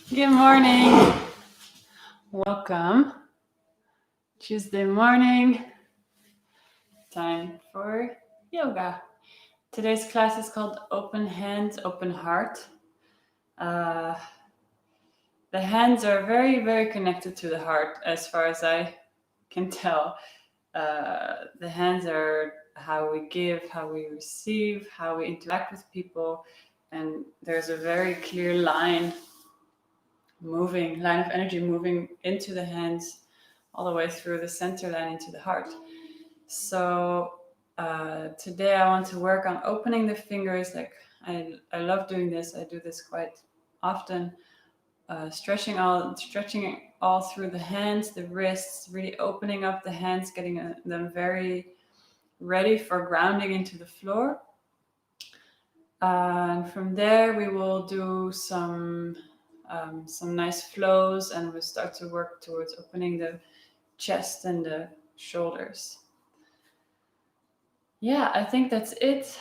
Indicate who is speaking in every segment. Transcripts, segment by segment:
Speaker 1: Good morning. Welcome. Tuesday morning. Time for yoga. Today's class is called Open Hands, Open Heart. The hands are very, very connected to the heart, as far as I can tell. The hands are how we give, how we receive, how we interact with people, and there's a very clear line of energy moving into the hands all the way through the center line into the heart. So today I want to work on opening the fingers. Like I love doing this. I do this quite often. Stretching all through the hands, the wrists, really opening up the hands, getting them very ready for grounding into the floor. And from there we will do some nice flows, and we'll start to work towards opening the chest and the shoulders. Yeah, I think that's it.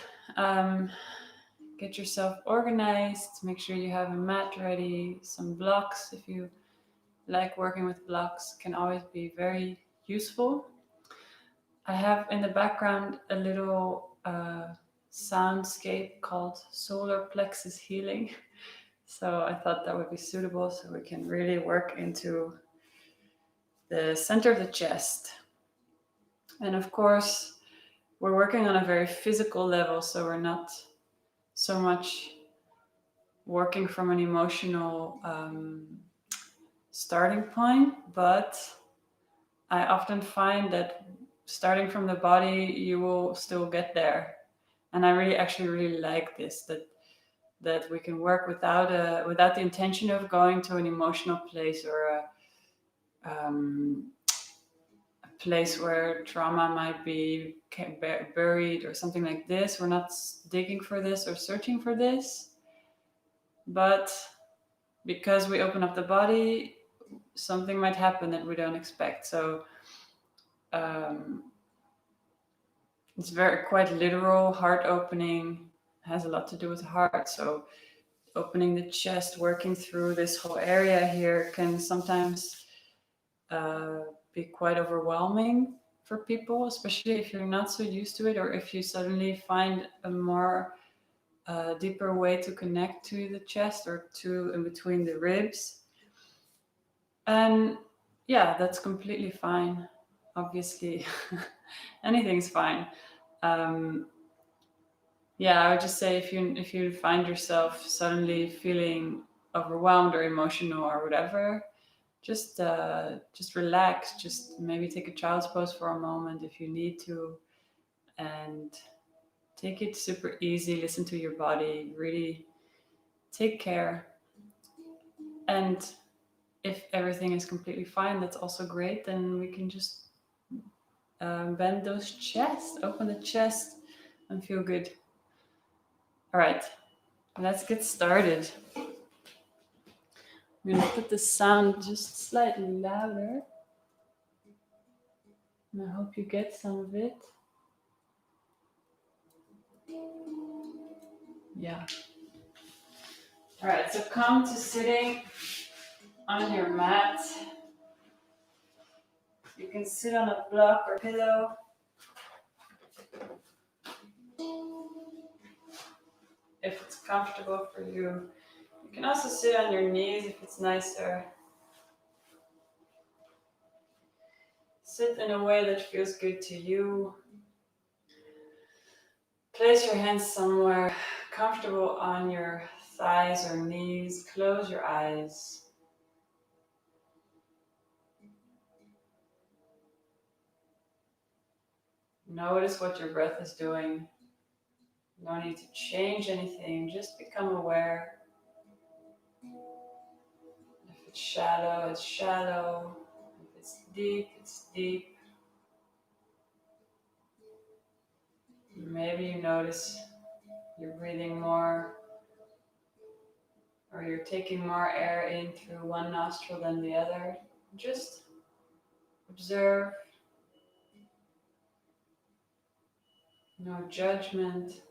Speaker 1: Get yourself organized, make sure you have a mat ready, some blocks. If you like working with blocks, can always be very useful. I have in the background a little soundscape called solar plexus healing. So I thought that would be suitable, so we can really work into the center of the chest. And of course, we're working on a very physical level, so we're not so much working from an emotional starting point, but I often find that starting from the body, you will still get there. And I really like this, that we can work without the intention of going to an emotional place or a place where trauma might be buried or something like this. We're not digging for this or searching for this, but because we open up the body, something might happen that we don't expect. So it's quite literal. Heart opening has a lot to do with the heart. So opening the chest, working through this whole area here can sometimes be quite overwhelming for people, especially if you're not so used to it, or if you suddenly find a more deeper way to connect to the chest or to in between the ribs. And yeah, that's completely fine. Obviously, anything's fine. Yeah, I would just say if you find yourself suddenly feeling overwhelmed or emotional or whatever, just relax. Just maybe take a child's pose for a moment if you need to, and take it super easy. Listen to your body. Really take care. And if everything is completely fine, that's also great. Then we can just bend those chests, open the chest, and feel good. All right, let's get started. I'm going to put the sound just slightly louder. And I hope you get some of it. Yeah. All right, so come to sitting on your mat. You can sit on a block or pillow. If it's comfortable for you. You can also sit on your knees if it's nicer. Sit in a way that feels good to you. Place your hands somewhere comfortable on your thighs or knees. Close your eyes. Notice what your breath is doing. No need to change anything, just become aware. If it's shallow, it's shallow. If it's deep, it's deep. Maybe you notice you're breathing more, or you're taking more air in through one nostril than the other. Just observe. No judgment.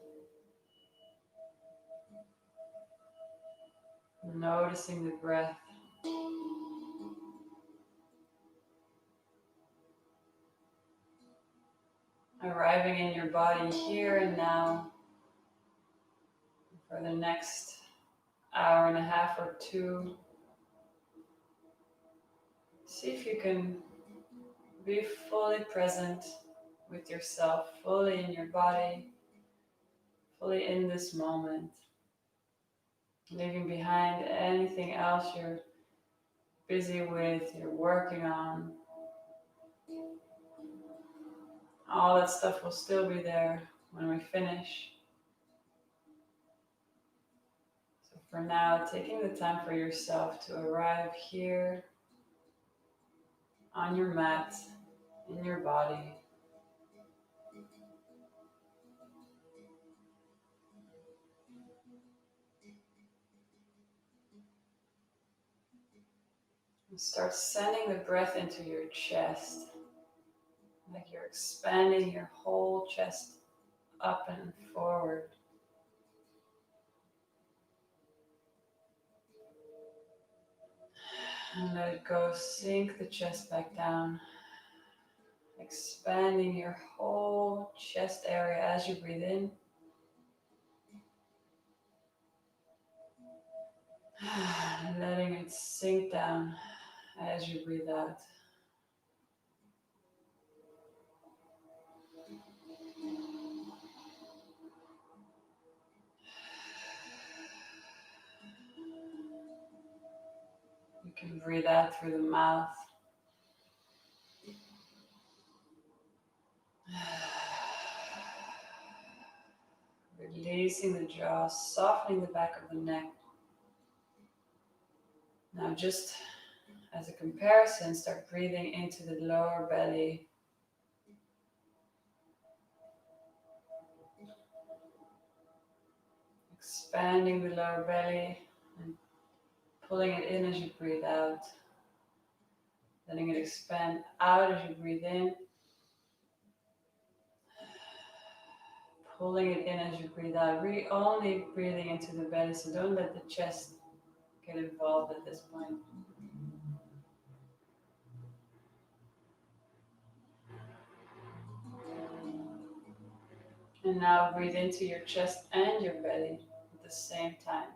Speaker 1: Noticing the breath. Arriving in your body here and now for the next hour and a half or two. See if you can be fully present with yourself, fully in your body, fully in this moment, leaving behind anything else you're busy with, you're working on. All that stuff will still be there when we finish. So for now, taking the time for yourself to arrive here on your mat, in your body. And start sending the breath into your chest, like you're expanding your whole chest up and forward. And let it go, sink the chest back down, expanding your whole chest area as you breathe in. Letting it sink down as you breathe out. You can breathe out through the mouth. Releasing the jaw, softening the back of the neck. Now just as a comparison, start breathing into the lower belly. Expanding the lower belly and pulling it in as you breathe out. Letting it expand out as you breathe in. Pulling it in as you breathe out. Really only breathing into the belly, so don't let the chest get involved at this point. And now breathe into your chest and your belly at the same time.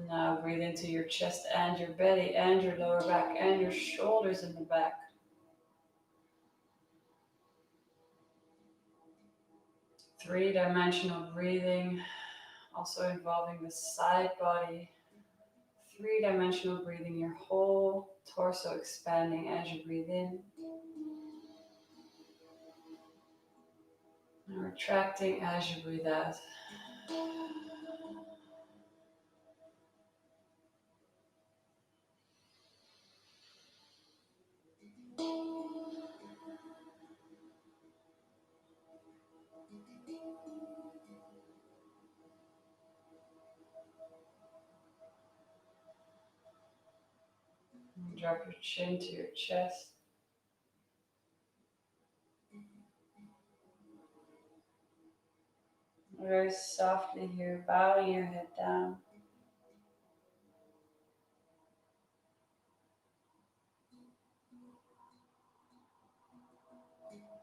Speaker 1: Now breathe into your chest and your belly and your lower back and your shoulders in the back. Three-dimensional breathing, also involving the side body. Three-dimensional breathing, your whole torso expanding as you breathe in. And retracting as you breathe out. And drop your chin to your chest. Very softly here, bowing your head down.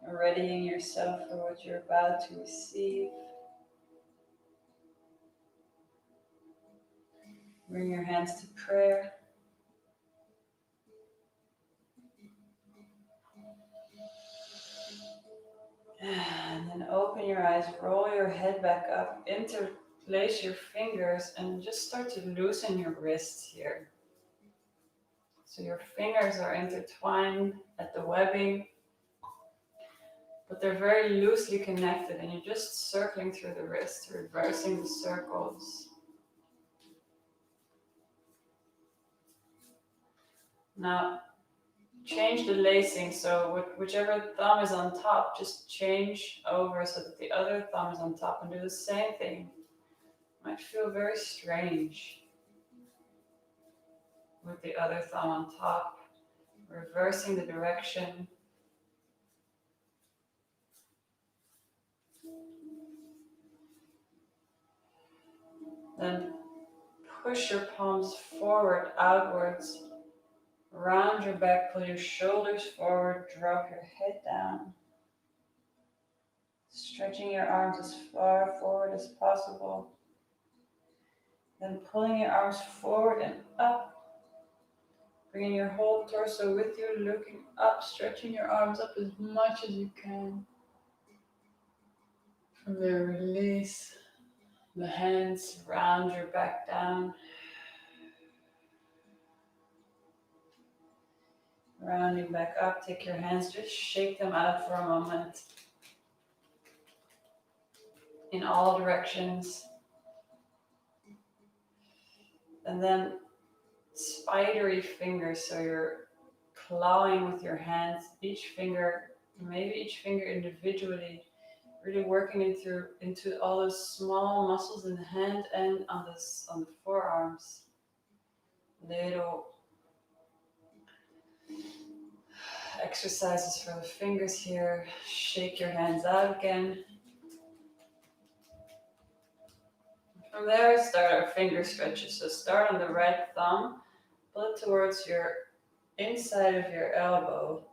Speaker 1: Readying yourself for what you're about to receive. Bring your hands to prayer. And then open your eyes, roll your head back up, interlace your fingers, and just start to loosen your wrists here. So your fingers are intertwined at the webbing, but they're very loosely connected, and you're just circling through the wrist, reversing the circles. Now, change the lacing, so whichever thumb is on top, just change over so that the other thumb is on top and do the same thing. Might feel very strange with the other thumb on top, reversing the direction. Then push your palms forward, outwards, round your back, pull your shoulders forward, drop your head down. Stretching your arms as far forward as possible. Then pulling your arms forward and up. Bringing your whole torso with you, looking up, stretching your arms up as much as you can. From there, release the hands, round your back down. Rounding back up, take your hands, just shake them out for a moment. In all directions. And then spidery fingers, so you're clawing with your hands, each finger, maybe each finger individually, really working into all those small muscles in the hand and on the forearms. Little exercises for the fingers here. Shake your hands out again. From there, start our finger stretches. So start on the right thumb, pull it towards your inside of your elbow,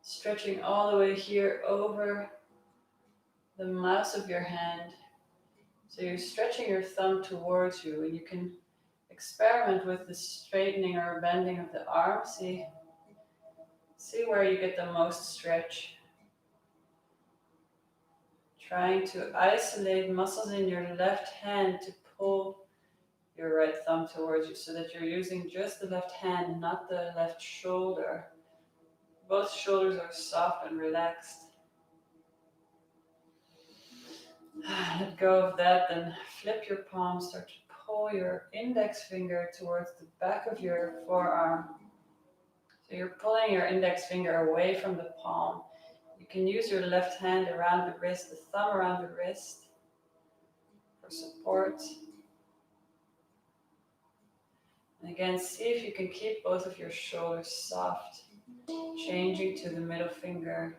Speaker 1: stretching all the way here over the mouse of your hand. So you're stretching your thumb towards you, and you can experiment with the straightening or bending of the arm. See where you get the most stretch. Trying to isolate muscles in your left hand to pull your right thumb towards you, so that you're using just the left hand, not the left shoulder. Both shoulders are soft and relaxed. Let go of that, then flip your palm, start to pull your index finger towards the back of your forearm. So you're pulling your index finger away from the palm. You can use your left hand around the wrist, the thumb around the wrist for support. And again, see if you can keep both of your shoulders soft, changing to the middle finger.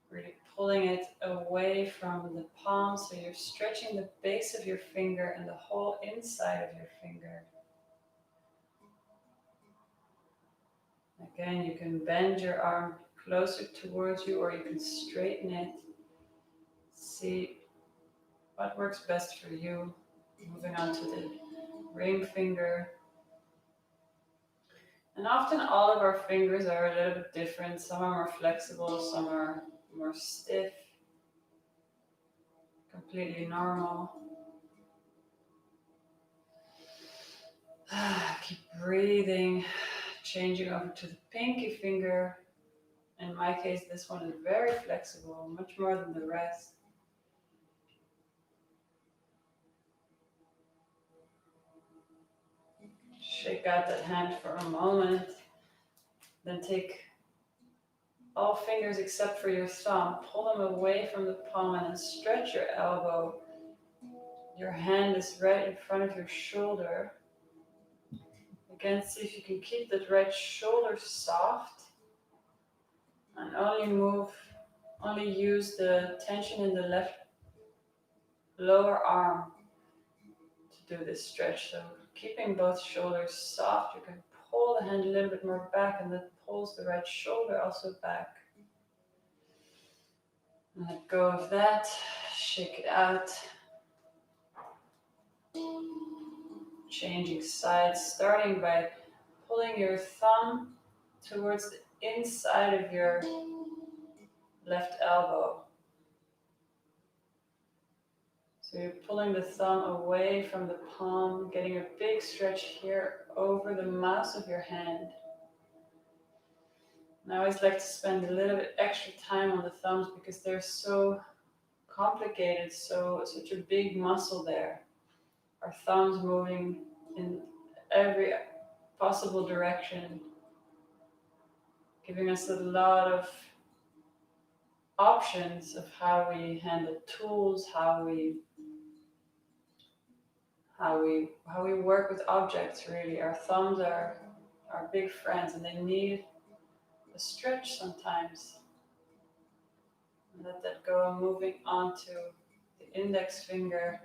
Speaker 1: Really pulling it away from the palm, so you're stretching the base of your finger and the whole inside of your finger. Again, you can bend your arm closer towards you, or you can straighten it. See what works best for you. Moving on to the ring finger. And often all of our fingers are a little bit different. Some are more flexible, some are more stiff. Completely normal. Keep breathing, changing over to the pinky finger. In my case, this one is very flexible, much more than the rest. Shake out that hand for a moment. Then take all fingers except for your thumb, pull them away from the palm, and then stretch your elbow. Your hand is right in front of your shoulder. Again, see if you can keep that right shoulder soft, and only use the tension in the left lower arm to do this stretch. So keeping both shoulders soft, you can pull the hand a little bit more back, and that pulls the right shoulder also back. Let go of that, shake it out. Changing sides, starting by pulling your thumb towards the inside of your left elbow. So you're pulling the thumb away from the palm, getting a big stretch here over the mouse of your hand. And I always like to spend a little bit extra time on the thumbs because they're so complicated, such a big muscle there. Our thumbs moving in every possible direction, giving us a lot of options of how we handle tools, how we work with objects. Really, our thumbs are our big friends, and they need a stretch sometimes. Let that go, moving on to the index finger.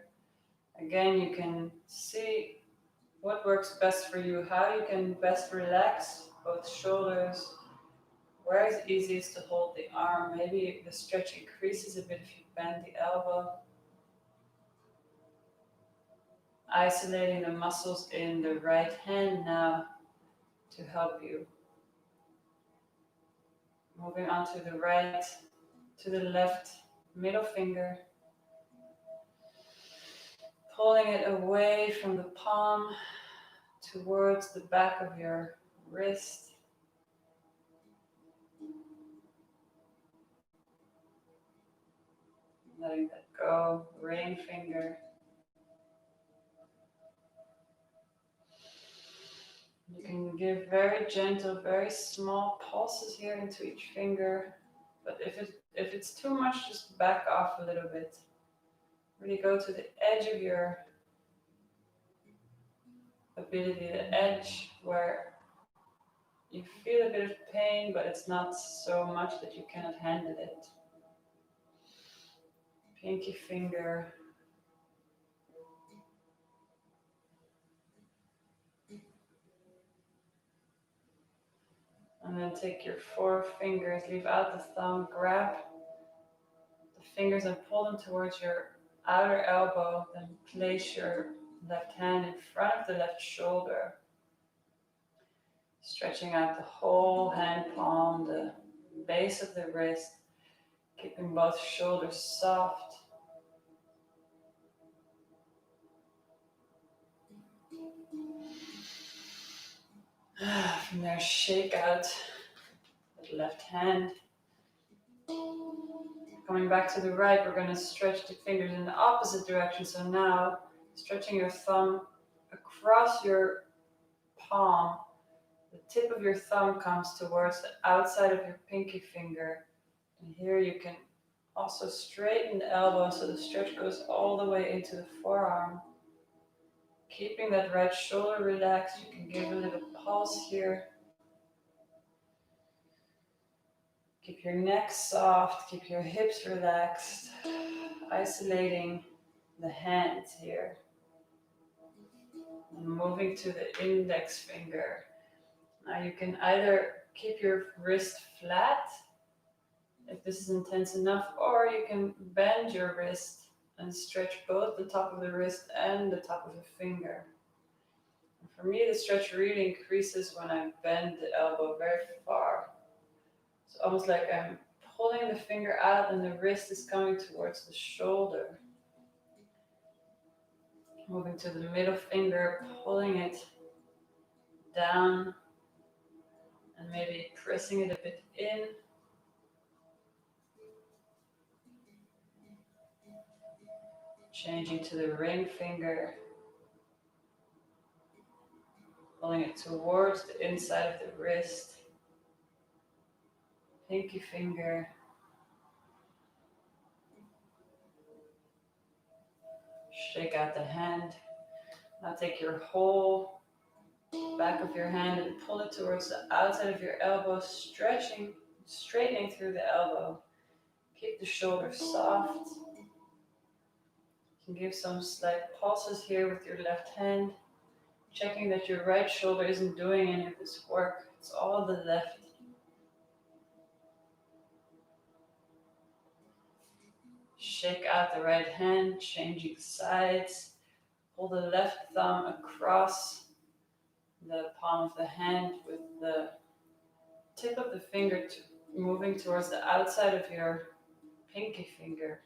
Speaker 1: Again, you can see what works best for you, how you can best relax both shoulders, where is easiest to hold the arm. Maybe the stretch increases a bit if you bend the elbow. Isolating the muscles in the right hand now to help you. Moving on to the right, to the left middle finger. Pulling it away from the palm towards the back of your wrist. Letting that go, ring finger. You can give very gentle, very small pulses here into each finger. But if it's too much, just back off a little bit. Really go to the edge of your ability, the edge where you feel a bit of pain, but it's not so much that you cannot handle it. Pinky finger. And then take your 4 fingers, leave out the thumb, grab the fingers and pull them towards your outer elbow, then place your left hand in front of the left shoulder. Stretching out the whole hand palm, the base of the wrist, keeping both shoulders soft. From there, shake out the left hand. Coming back to the right, we're going to stretch the fingers in the opposite direction. So now, stretching your thumb across your palm, the tip of your thumb comes towards the outside of your pinky finger. And here you can also straighten the elbow so the stretch goes all the way into the forearm. Keeping that right shoulder relaxed, you can give a little pulse here. Keep your neck soft, keep your hips relaxed, isolating the hands here. And moving to the index finger. Now you can either keep your wrist flat, if this is intense enough, or you can bend your wrist and stretch both the top of the wrist and the top of the finger. And for me, the stretch really increases when I bend the elbow very far. It's almost like I'm pulling the finger out and the wrist is coming towards the shoulder. Moving to the middle finger, pulling it down and maybe pressing it a bit in. Changing to the ring finger, pulling it towards the inside of the wrist. Pinky finger. Shake out the hand. Now take your whole back of your hand and pull it towards the outside of your elbow, stretching, straightening through the elbow. Keep the shoulders soft. You can give some slight pulses here with your left hand, checking that your right shoulder isn't doing any of this work. It's all the left. Shake out the right hand, changing sides. Pull the left thumb across the palm of the hand with the tip of the finger moving towards the outside of your pinky finger.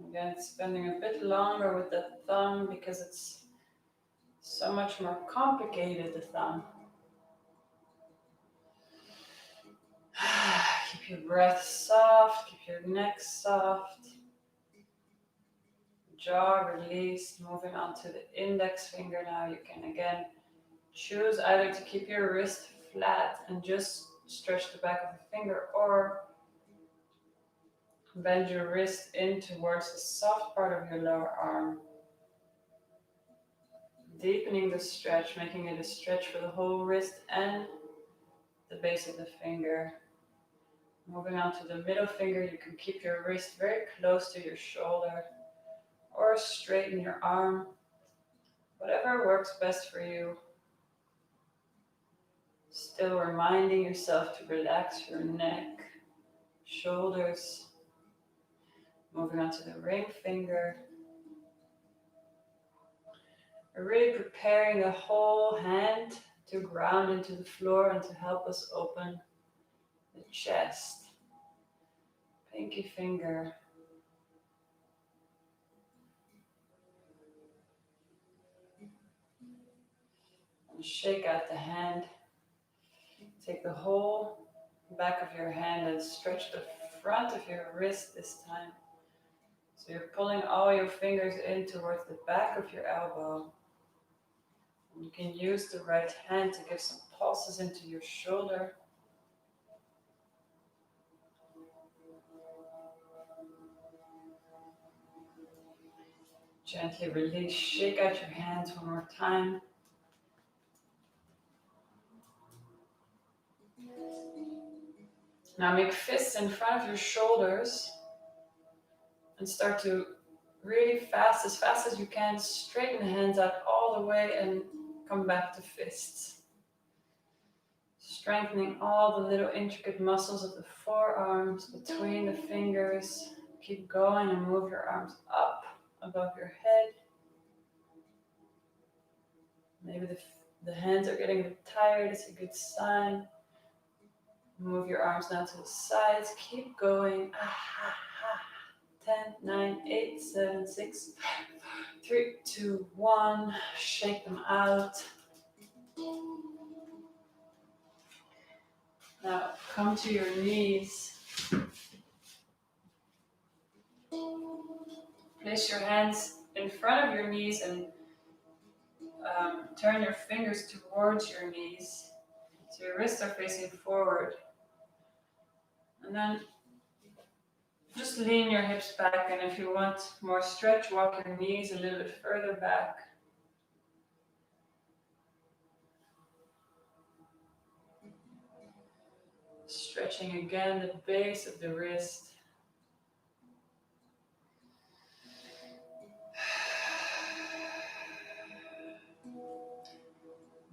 Speaker 1: Again, spending a bit longer with the thumb because it's so much more complicated, the thumb. Keep your breath soft, keep your neck soft. Jaw released, moving on to the index finger now. You can again choose either to keep your wrist flat and just stretch the back of the finger, or bend your wrist in towards the soft part of your lower arm. Deepening the stretch, making it a stretch for the whole wrist and the base of the finger. Moving on to the middle finger, you can keep your wrist very close to your shoulder or straighten your arm, whatever works best for you. Still reminding yourself to relax your neck, shoulders. Moving on to the ring finger. We're really preparing the whole hand to ground into the floor and to help us open the chest. Pinky finger. And shake out the hand. Take the whole back of your hand and stretch the front of your wrist this time. So you're pulling all your fingers in towards the back of your elbow. And you can use the right hand to give some pulses into your shoulder. Gently release, shake out your hands one more time. Now make fists in front of your shoulders and start to really fast as you can, straighten the hands out all the way and come back to fists. Strengthening all the little intricate muscles of the forearms, between the fingers. Keep going and move your arms up above your head. Maybe the hands are getting a bit tired, it's a good sign. Move your arms now to the sides, keep going. 10, 9, 8, 7, 6, 3, 2, 1. Shake them out. Now come to your knees. Place your hands in front of your knees and turn your fingers towards your knees. So your wrists are facing forward. And then just lean your hips back, and if you want more stretch, walk your knees a little bit further back. Stretching again the base of the wrist.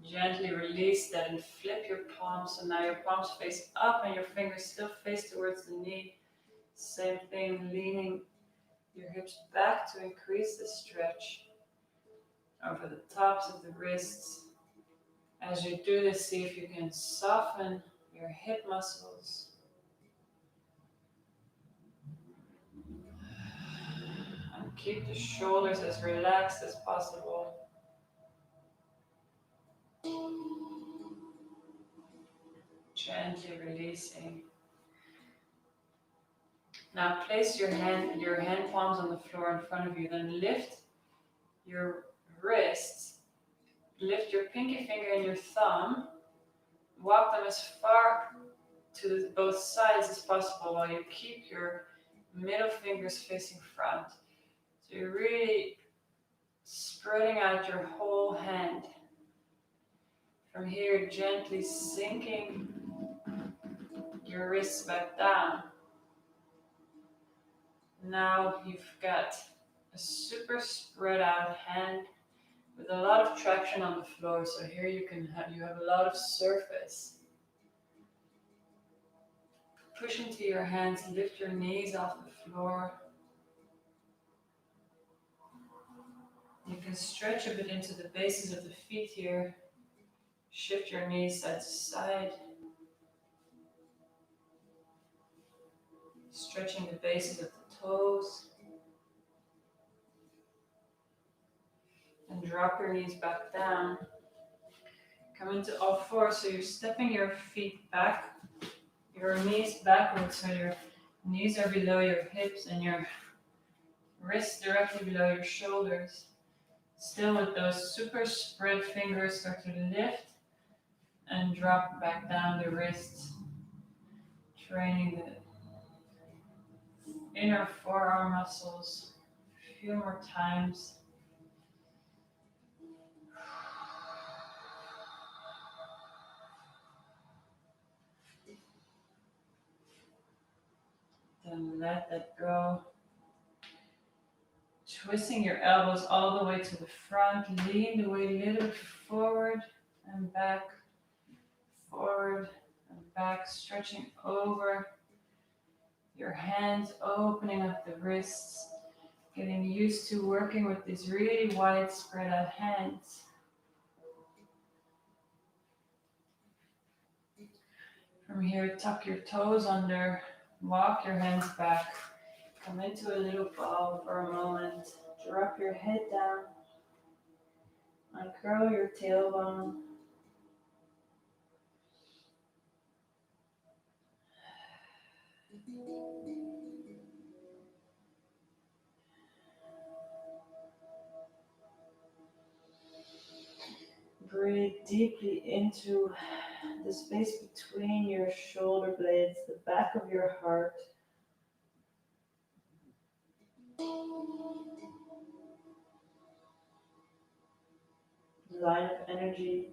Speaker 1: Gently release that and flip your palms. So now your palms face up and your fingers still face towards the knee. Same thing, leaning your hips back to increase the stretch over the tops of the wrists. As you do this, see if you can soften your hip muscles. And keep the shoulders as relaxed as possible. Gently releasing. Now place your hand palms on the floor in front of you. Then lift your wrists. Lift your pinky finger and your thumb. Walk them as far to both sides as possible while you keep your middle fingers facing front. So you're really spreading out your whole hand. From here, gently sinking your wrists back down. Now you've got a super spread out hand with a lot of traction on the floor. So here you have a lot of surface. Push into your hands, lift your knees off the floor. You can stretch a bit into the bases of the feet here. Shift your knees side to side. Stretching the bases of the toes. And drop your knees back down. Come into all fours, so you're stepping your feet back, your knees backwards, so your knees are below your hips and your wrists directly below your shoulders. Still with those super spread fingers, start to lift and drop back down the wrists, training the inner forearm muscles a few more times. and let that go. Twisting your elbows all the way to the front, lean the weight a little bit forward and back, forward and back, stretching over your hands, opening up the wrists, getting used to working with these really wide spread out hands. From here, tuck your toes under, walk your hands back, come into a little ball for a moment, drop your head down, uncurl your tailbone. Breathe deeply into the space between your shoulder blades, the back of your heart. Line of energy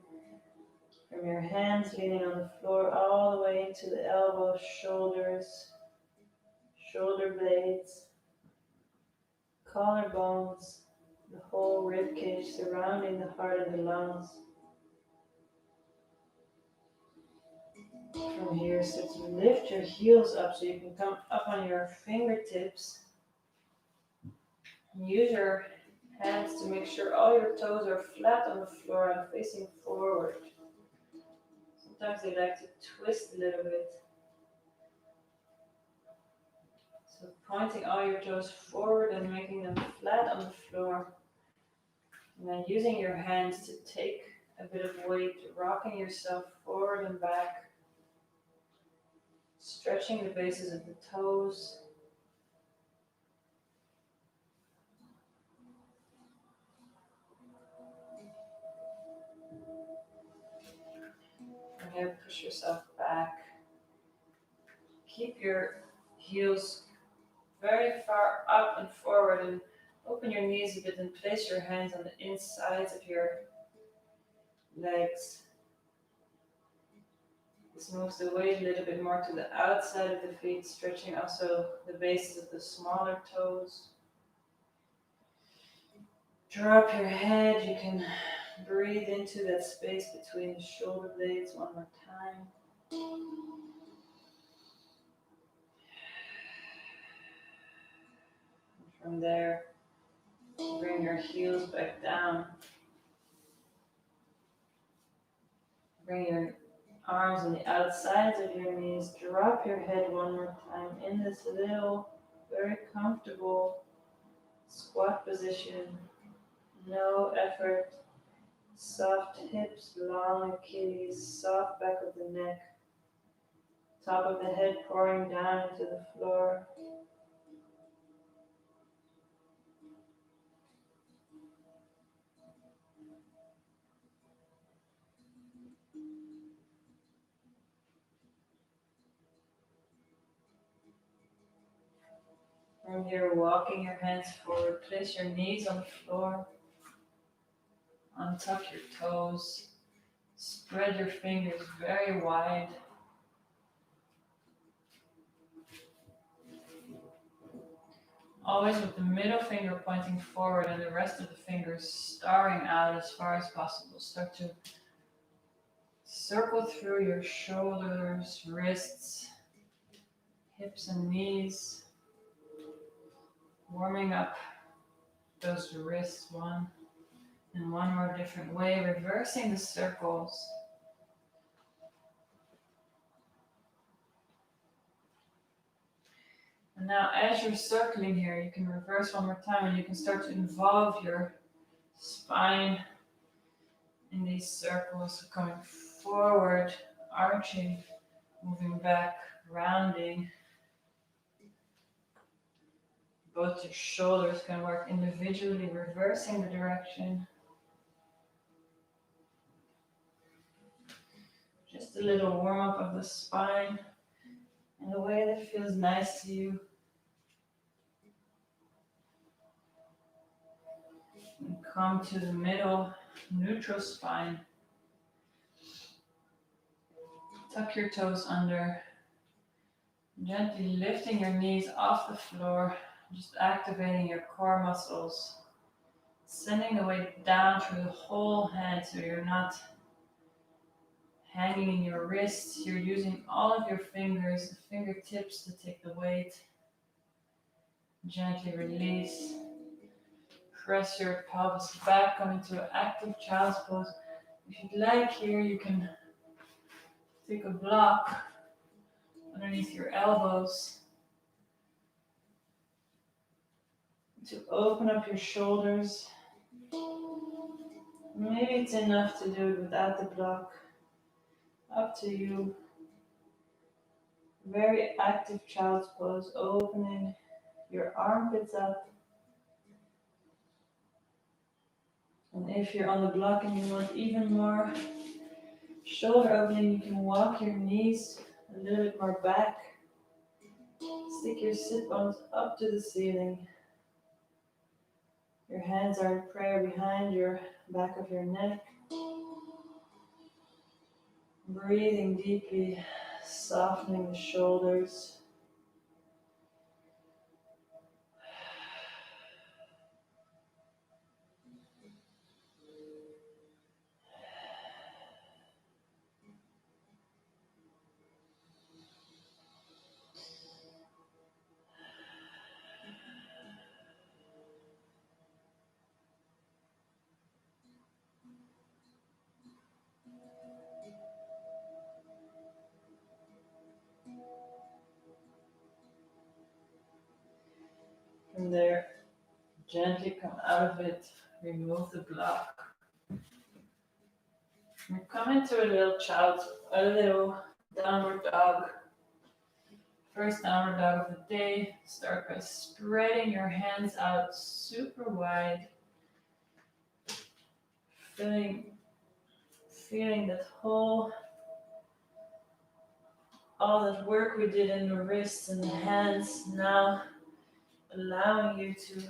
Speaker 1: from your hands leaning on the floor all the way into the elbows, shoulders, shoulder blades, collarbones, the whole rib cage surrounding the heart and the lungs. From here, start to lift your heels up so you can come up on your fingertips. And use your hands to make sure all your toes are flat on the floor and facing forward. Sometimes they like to twist a little bit. So pointing all your toes forward and making them flat on the floor. And then using your hands to take a bit of weight, rocking yourself forward and back. Stretching the bases of the toes. From here, push yourself back. Keep your heels very far up and forward and open your knees a bit and place your hands on the insides of your legs. This moves the weight a little bit more to the outside of the feet, stretching also the bases of the smaller toes. Drop your head. You can breathe into that space between the shoulder blades one more time. And from there, bring your heels back down. Bring your arms on the outsides of your knees. Drop your head one more time in this little, very comfortable squat position. No effort. Soft hips, long Achilles, soft back of the neck. Top of the head pouring down into the floor. From here, walking your hands forward, place your knees on the floor, untuck your toes, spread your fingers very wide. Always with the middle finger pointing forward and the rest of the fingers starring out as far as possible. Start to circle through your shoulders, wrists, hips and knees. Warming up those wrists one more different way, reversing the circles. And now as you're circling here, you can reverse one more time and you can start to involve your spine in these circles. So coming forward, arching, moving back, rounding. Both your shoulders can work individually, reversing the direction. Just a little warm up of the spine in a way that feels nice to you. And come to the middle, neutral spine. Tuck your toes under. Gently lifting your knees off the floor, just activating your core muscles, sending the weight down through the whole hand so you're not hanging in your wrists. You're using all of your fingers, the fingertips to take the weight. Gently release. Press your pelvis back, come into an active child's pose. If you'd like here, you can take a block underneath your elbows to open up your shoulders. Maybe it's enough to do it without the block. Up to you. Very active child's pose, opening your armpits up. And if you're on the block and you want even more shoulder opening, you can walk your knees a little bit more back. Stick your sit bones up to the ceiling. Your hands are in prayer behind your back of your neck. Breathing deeply, softening the shoulders. From there, gently come out of it, remove the block. And come into a little downward dog. First downward dog of the day. Start by spreading your hands out super wide. Feeling that all that work we did in the wrists and the hands, now allowing you to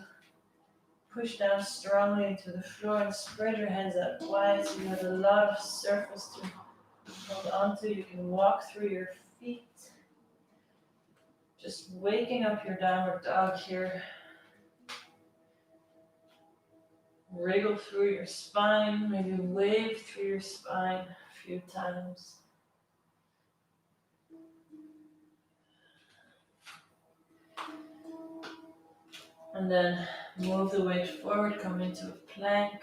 Speaker 1: push down strongly into the floor and spread your hands out wide so you have a lot of surface to hold on to. You can walk through your feet. Just waking up your downward dog here. Wriggle through your spine, maybe wave through your spine a few times. And then move the weight forward, come into a plank.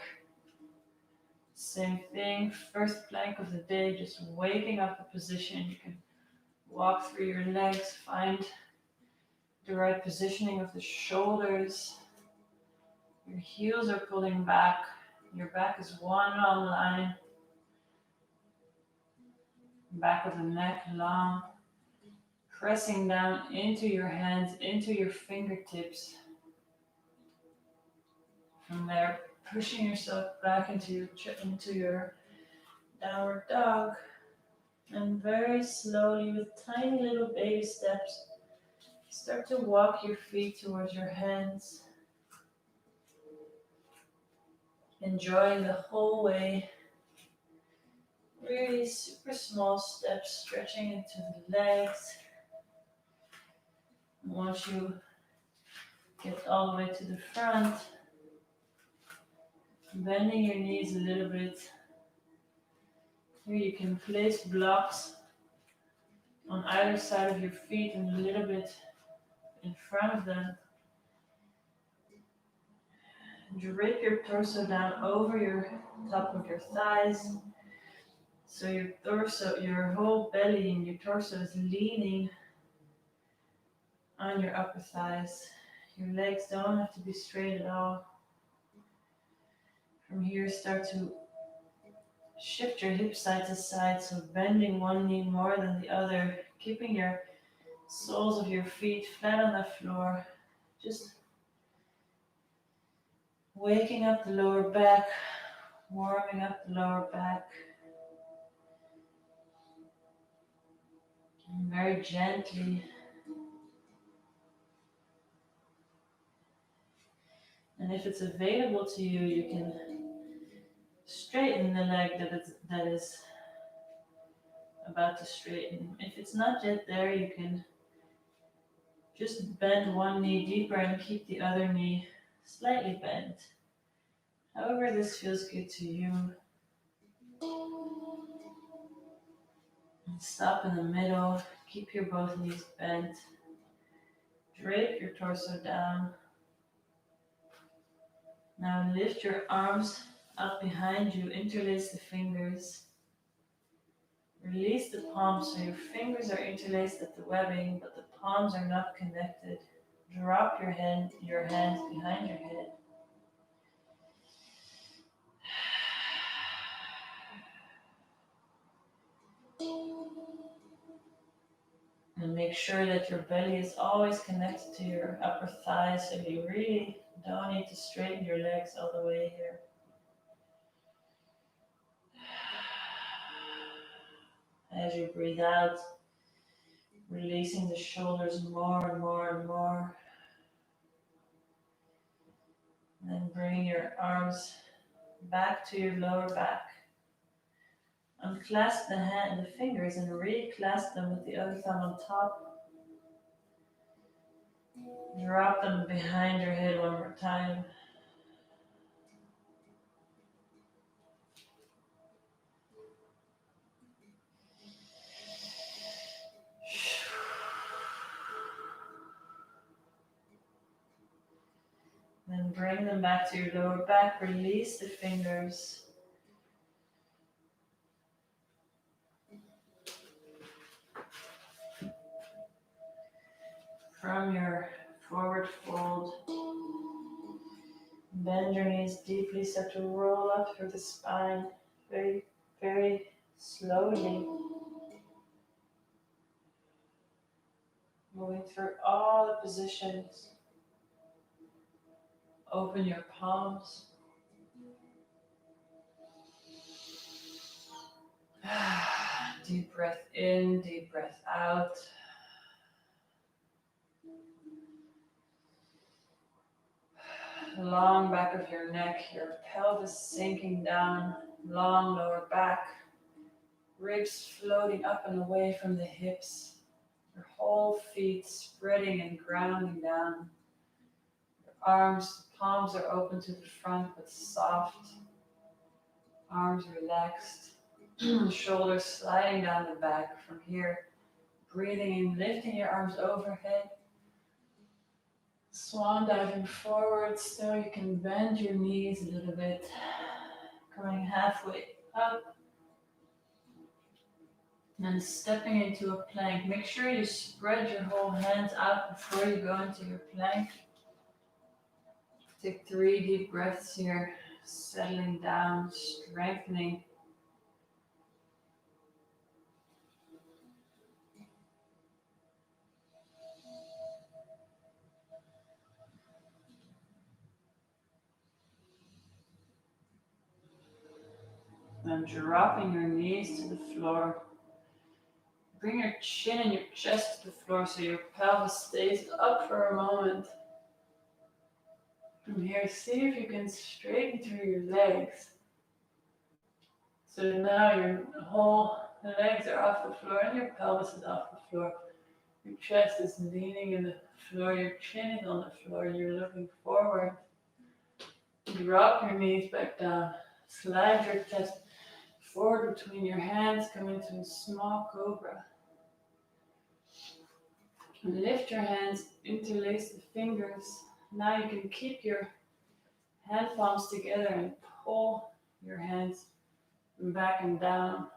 Speaker 1: Same thing, first plank of the day, just waking up the position. You can walk through your legs, find the right positioning of the shoulders. Your heels are pulling back. Your back is one long line. Back of the neck long. Pressing down into your hands, into your fingertips. From there, pushing yourself back into your downward dog. And very slowly, with tiny little baby steps, start to walk your feet towards your hands. Enjoying the whole way. Really super small steps, stretching into the legs. And once you get all the way to the front, bending your knees a little bit. Here you can place blocks on either side of your feet and a little bit in front of them. Drape your torso down over your top of your thighs. So your torso, your whole belly and your torso is leaning on your upper thighs. Your legs don't have to be straight at all. From here, start to shift your hips side to side, so bending one knee more than the other, keeping your soles of your feet flat on the floor. Just waking up the lower back, warming up the lower back. And very gently. And if it's available to you, you can straighten the leg that is about to straighten. If it's not yet there, you can Just bend one knee deeper and keep the other knee slightly bent. However this feels good to you. And stop in the middle. Keep your both knees bent. Drape your torso down. Now lift your arms up behind you. Interlace the fingers. Release the palms so your fingers are interlaced at the webbing, but the palms are not connected. Drop your hands behind your head. And make sure that your belly is always connected to your upper thighs, so you really don't need to straighten your legs all the way here. As you breathe out, releasing the shoulders more and more and more. And then bring your arms back to your lower back. Unclasp the fingers and reclasp them with the other thumb on top. Drop them behind your head one more time. Then bring them back to your lower back. Release the fingers. From your forward fold, bend your knees deeply, start to roll up through the spine very, very slowly. Moving through all the positions. Open your palms. Deep breath in, deep breath out. Long back of your neck, your pelvis sinking down, long lower back, ribs floating up and away from the hips, your whole feet spreading and grounding down. Your arms, palms are open to the front but soft, arms relaxed, shoulders sliding down the back. From here, breathing in, lifting your arms overhead. Swan diving forward, still you can bend your knees a little bit, going halfway up and stepping into a plank. Make sure you spread your whole hands out before you go into your plank. Take 3 deep breaths here, settling down, strengthening. And dropping your knees to the floor. Bring your chin and your chest to the floor so your pelvis stays up for a moment. From here, see if you can straighten through your legs. So now your whole legs are off the floor and your pelvis is off the floor. Your chest is leaning in the floor, your chin is on the floor, you're looking forward. Drop your knees back down. Slide your chest forward between your hands, come into a small cobra. And lift your hands, interlace the fingers. Now you can keep your hand palms together and pull your hands back and down.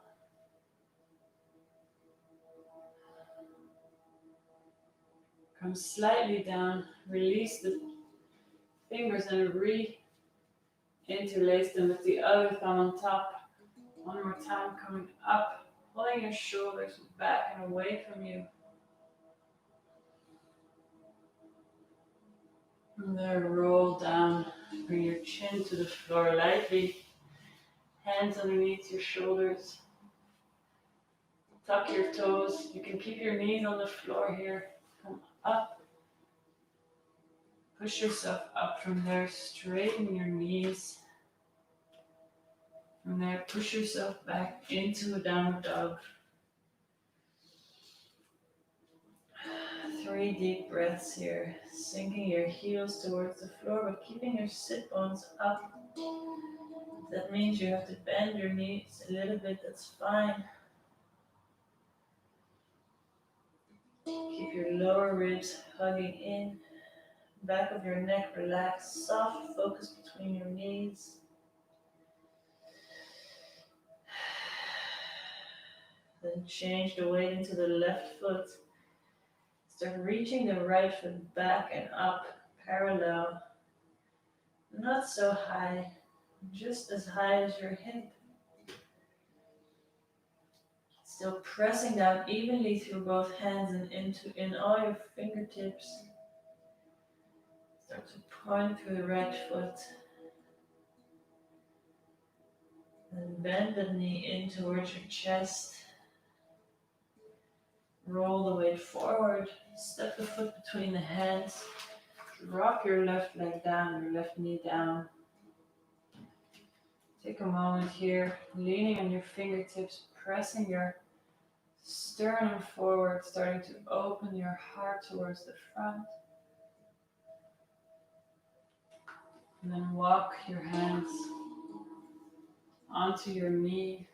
Speaker 1: Come slightly down, release the fingers and re-interlace them with the other thumb on top. One more time, coming up, pulling your shoulders back and away from you. And then roll down, bring your chin to the floor lightly, hands underneath your shoulders. Tuck your toes, you can keep your knees on the floor here. Come up, push yourself up from there, straighten your knees. From there, push yourself back into a downward dog. 3 deep breaths here, sinking your heels towards the floor but keeping your sit bones up. That means you have to bend your knees a little bit, that's fine. Keep your lower ribs hugging in, back of your neck relaxed, soft focus between your knees. Then change the weight into the left foot. Start reaching the right foot back and up, parallel. Not so high, just as high as your hip. Still pressing down evenly through both hands and in all your fingertips. Start to point through the right foot. Then bend the knee in towards your chest. Roll the weight forward. Step the foot between the hands. Drop your left leg down, your left knee down. Take a moment here, leaning on your fingertips, pressing your sternum forward, starting to open your heart towards the front. And then walk your hands onto your knee,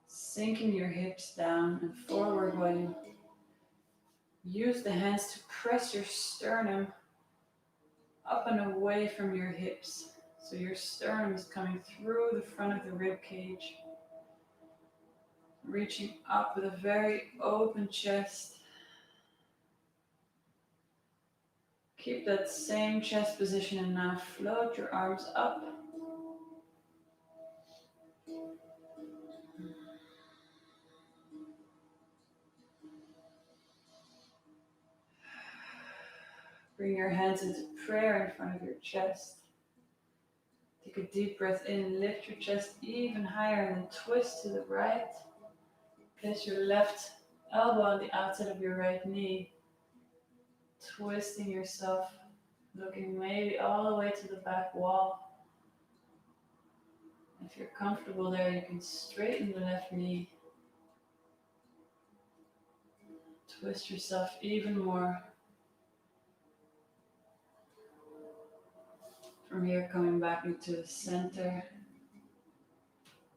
Speaker 1: sinking your hips down and forward while you use the hands to press your sternum up and away from your hips. So your sternum is coming through the front of the rib cage, reaching up with a very open chest. Keep that same chest position and now float your arms up. Bring your hands into prayer in front of your chest. Take a deep breath in, lift your chest even higher and then twist to the right. Place your left elbow on the outside of your right knee. Twisting yourself, looking maybe all the way to the back wall. If you're comfortable there, you can straighten the left knee. Twist yourself even more. From here, coming back into the center.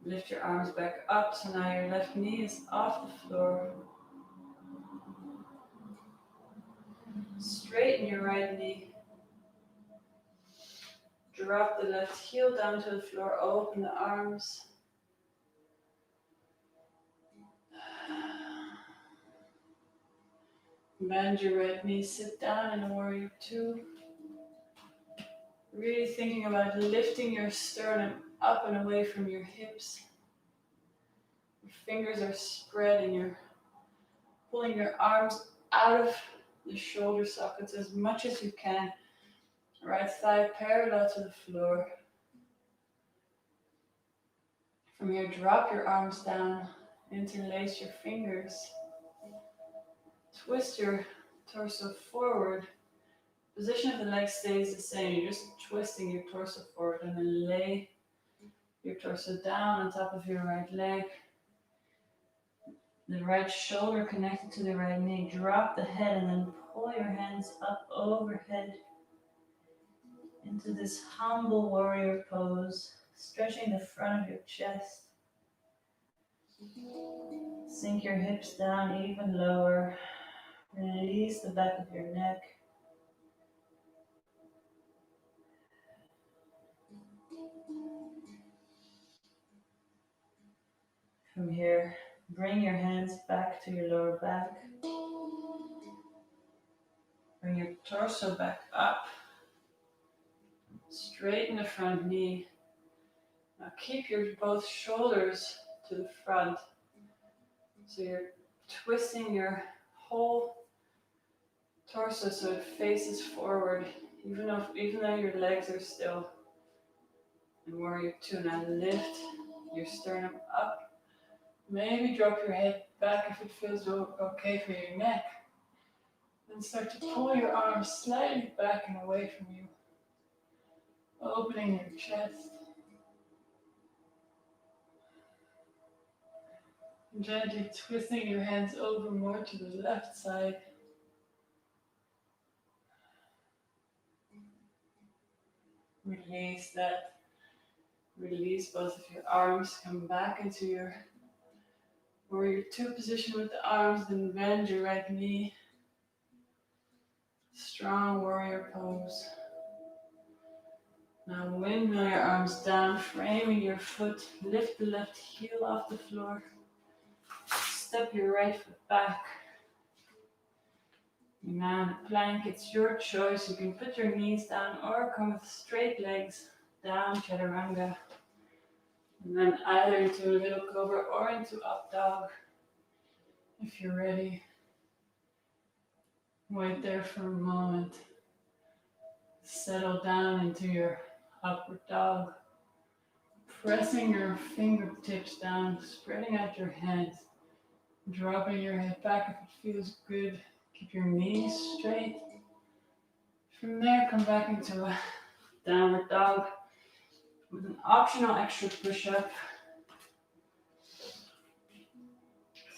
Speaker 1: Lift your arms back up, so now your left knee is off the floor. Straighten your right knee. Drop the left heel down to the floor, open the arms. Bend your right knee, sit down in a warrior two. Really thinking about lifting your sternum up and away from your hips. Your fingers are spread and you're pulling your arms out of the shoulder sockets as much as you can. Right thigh parallel to the floor. From here, drop your arms down, interlace your fingers. Twist your torso forward. Position of the leg stays the same. You're just twisting your torso forward and then lay your torso down on top of your right leg. The right shoulder connected to the right knee. Drop the head and then pull your hands up overhead into this humble warrior pose, stretching the front of your chest. Sink your hips down even lower. Release the back of your neck. From here, bring your hands back to your lower back. Bring your torso back up. Straighten the front knee. Now keep your both shoulders to the front. So you're twisting your whole torso so it faces forward, even though your legs are still. And warrior two. Now lift your sternum up. Maybe drop your head back if it feels okay for your neck. Then start to pull your arms slightly back and away from you. Opening your chest. And gently twisting your hands over more to the left side. Release that. Release both of your arms. Come back into your warrior two position with the arms. Then bend your right knee. Strong warrior pose. Now windmill your arms down, framing your foot. Lift the left heel off the floor. Step your right foot back. Now in a plank, it's your choice. You can put your knees down or come with straight legs down, chaturanga. And then either into a little cobra or into up dog. If you're ready, wait there for a moment. Settle down into your upward dog. Pressing your fingertips down, spreading out your hands. Dropping your head back if it feels good. Keep your knees straight. From there, come back into a downward dog with an optional extra push-up.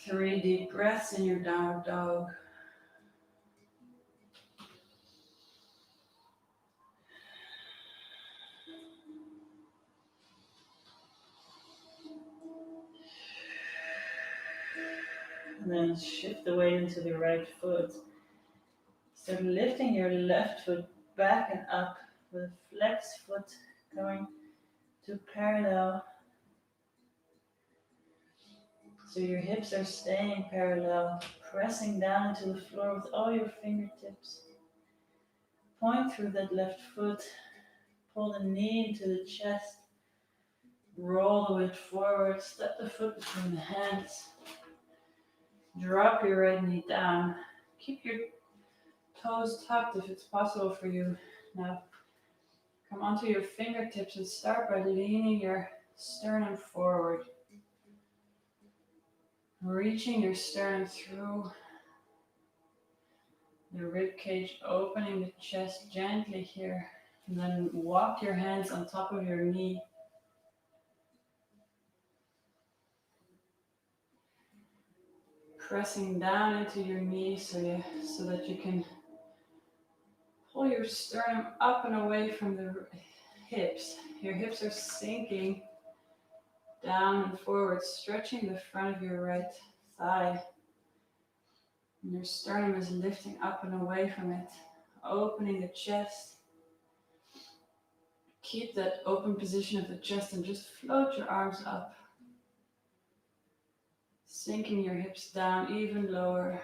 Speaker 1: 3 deep breaths in your downward dog. And then shift the weight into the right foot. So lifting your left foot back and up with a flexed foot going to parallel. So your hips are staying parallel, pressing down into the floor with all your fingertips. Point through that left foot, pull the knee into the chest, roll the weight forward, step the foot between the hands. Drop your right knee down. Keep your toes tucked if it's possible for you. Now, come onto your fingertips and start by leaning your sternum forward. Reaching your sternum through the rib cage, opening the chest gently here. And then walk your hands on top of your knee. Pressing down into your knee so that you can pull your sternum up and away from the hips. Your hips are sinking down and forward, stretching the front of your right thigh. And your sternum is lifting up and away from it, opening the chest. Keep that open position of the chest and just float your arms up. Sinking your hips down even lower.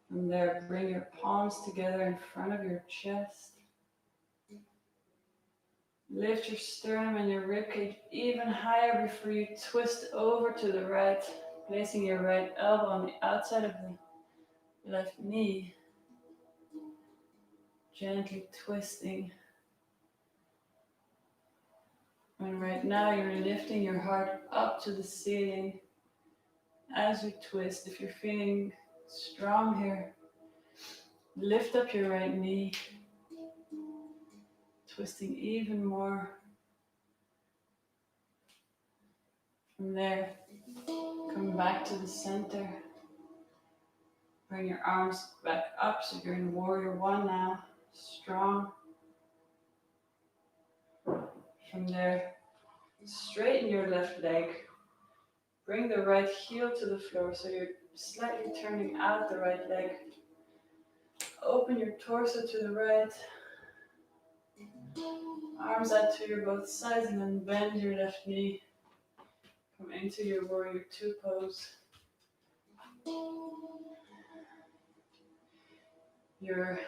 Speaker 1: From there, bring your palms together in front of your chest. Lift your sternum and your ribcage even higher before you twist over to the right, placing your right elbow on the outside of the left knee. Gently twisting. And right now you're lifting your heart up to the ceiling as you twist. If you're feeling strong here, lift up your right knee, twisting even more. From there, come back to the center. Bring your arms back up so you're in warrior one now, strong. From there, straighten your left leg. Bring the right heel to the floor so you're slightly turning out the right leg. Open your torso to the right. Arms out to your both sides and then bend your left knee. Come into your warrior two pose. Your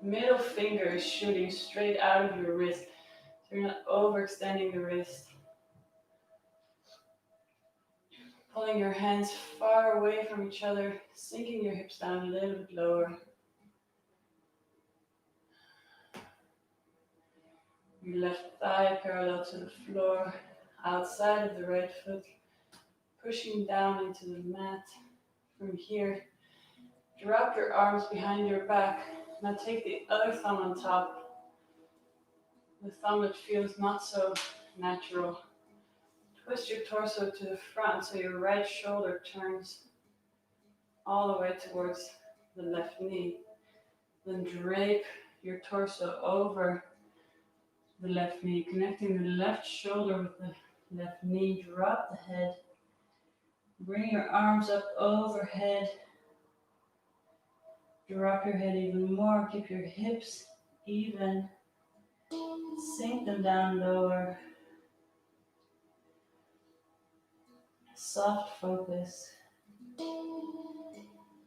Speaker 1: middle finger is shooting straight out of your wrist. So you're not overextending the wrist. Pulling your hands far away from each other, sinking your hips down a little bit lower. Your left thigh parallel to the floor, outside of the right foot, pushing down into the mat. From here, drop your arms behind your back. Now take the other thumb on top. the thumb that feels not so natural. Twist your torso to the front so your right shoulder turns all the way towards the left knee. Then drape your torso over the left knee, connecting the left shoulder with the left knee. Drop the head. Bring your arms up overhead. Drop your head even more. Keep your hips even. Sink them down lower. Soft focus.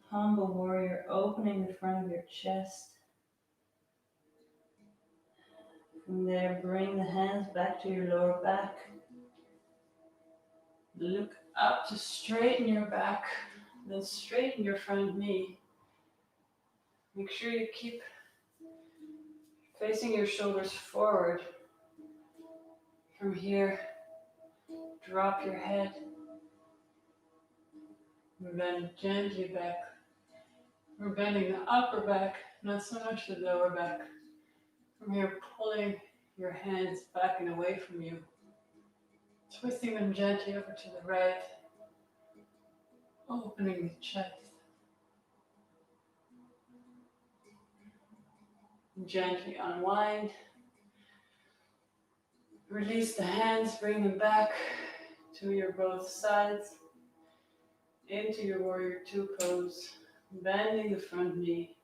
Speaker 1: Humble warrior, opening the front of your chest. From there, bring the hands back to your lower back. Look up to straighten your back, then straighten your front knee. Make sure you keep facing your shoulders forward. From here, drop your head. We're bending gently back. We're bending the upper back, not so much the lower back. From here, pulling your hands back and away from you. Twisting them gently over to the right. Opening the chest. Gently unwind. Release the hands, bring them back to your both sides. Into your warrior two pose. Bending the front knee.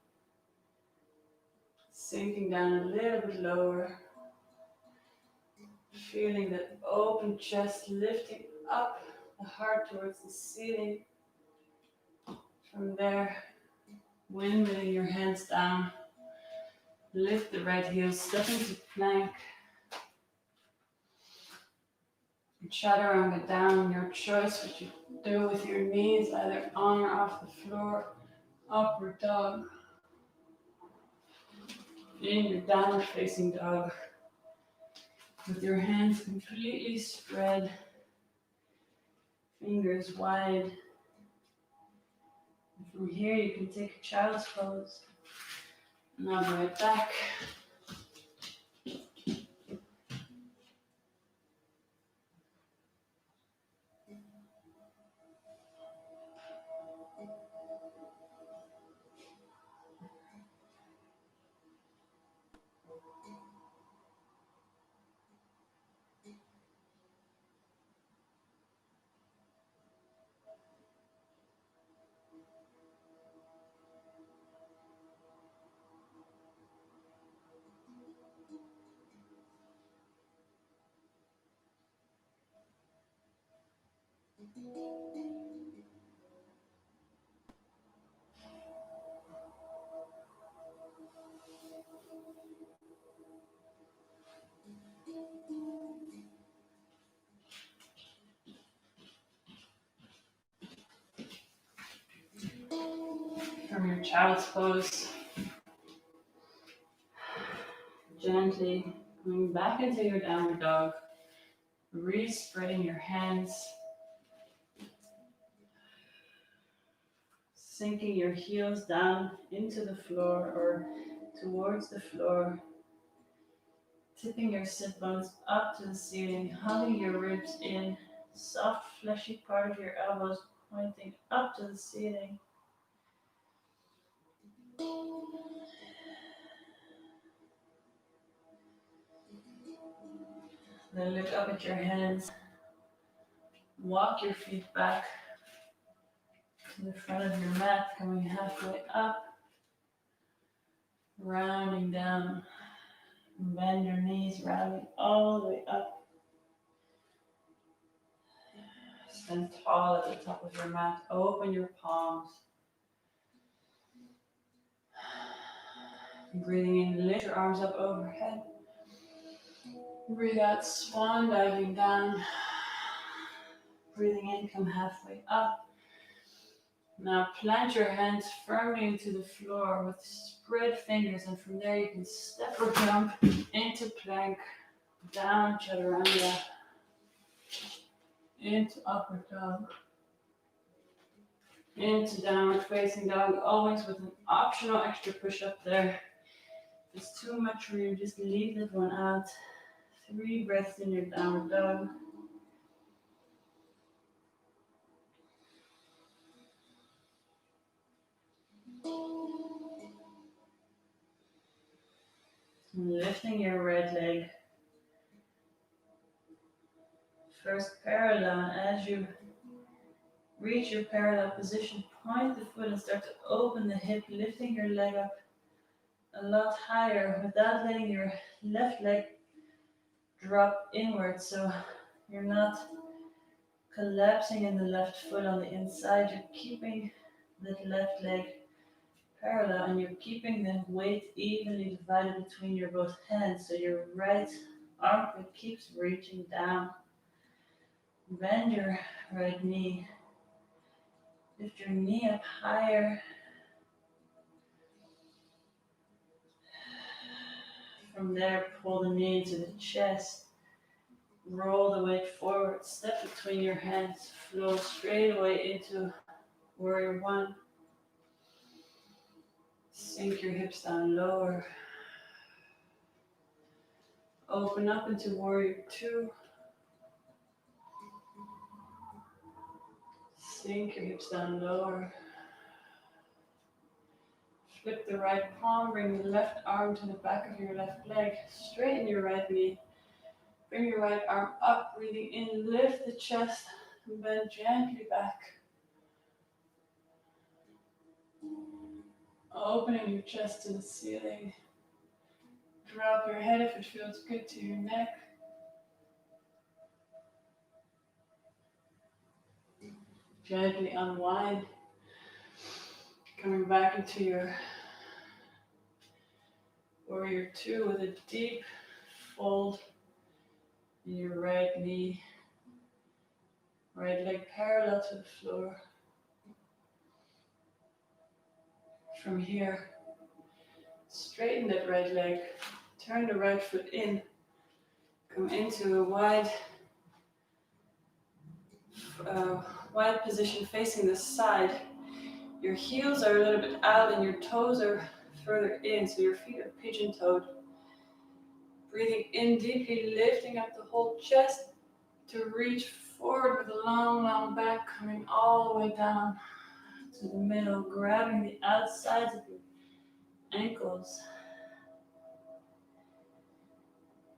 Speaker 1: Sinking down a little bit lower. Feeling that open chest lifting up the heart towards the ceiling. From there, windmilling your hands down. Lift the right heel, step into plank. Chaturanga down, your choice what you do with your knees, either on or off the floor. Upward dog. In your downward facing dog. With your hands completely spread. Fingers wide. And from here you can take a child's pose. And I'll be right back. From your child's pose, gently coming back into your downward dog, re-spreading your hands, sinking your heels down into the floor or towards the floor, tipping your sit bones up to the ceiling, hugging your ribs in, soft fleshy part of your elbows pointing up to the ceiling. Then look up at your hands. Walk your feet back to the front of your mat, coming halfway up, rounding down. Bend your knees, rounding all the way up. Stand tall at the top of your mat. Open your palms. Breathing in, lift your arms up overhead. Breathe out, swan diving down. Breathing in, come halfway up. Now plant your hands firmly into the floor with spread fingers, and from there you can step or jump into plank, down chaturanga, into upward dog, into downward facing dog, always with an optional extra push up there. If it's too much for you, just leave that one out. 3 breaths in your downward dog. And lifting your right leg. First parallel. As you reach your parallel position, point the foot and start to open the hip, lifting your leg up a lot higher without letting your left leg drop inward. So you're not collapsing in the left foot on the inside. You're keeping that left leg parallel and you're keeping the weight evenly divided between your both hands. So your right armpit keeps reaching down. Bend your right knee. Lift your knee up higher. From there, pull the knee into the chest. Roll the weight forward. Step between your hands. Flow straight away into warrior one. Sink your hips down lower. Open up into warrior two. Sink your hips down lower. Flip the right palm, bring the left arm to the back of your left leg. Straighten your right knee. Bring your right arm up, breathing in, lift the chest, and bend gently back. Opening your chest to the ceiling. Drop your head if it feels good to your neck. Gently unwind. Coming back into your warrior two with a deep fold in your right knee. Right leg parallel to the floor. From here, straighten that right leg. Turn the right foot in. Come into a wide position facing the side. Your heels are a little bit out and your toes are further in, so your feet are pigeon-toed. Breathing in deeply, lifting up the whole chest to reach forward with a long, long back, coming all the way down to the middle, grabbing the outsides of your ankles.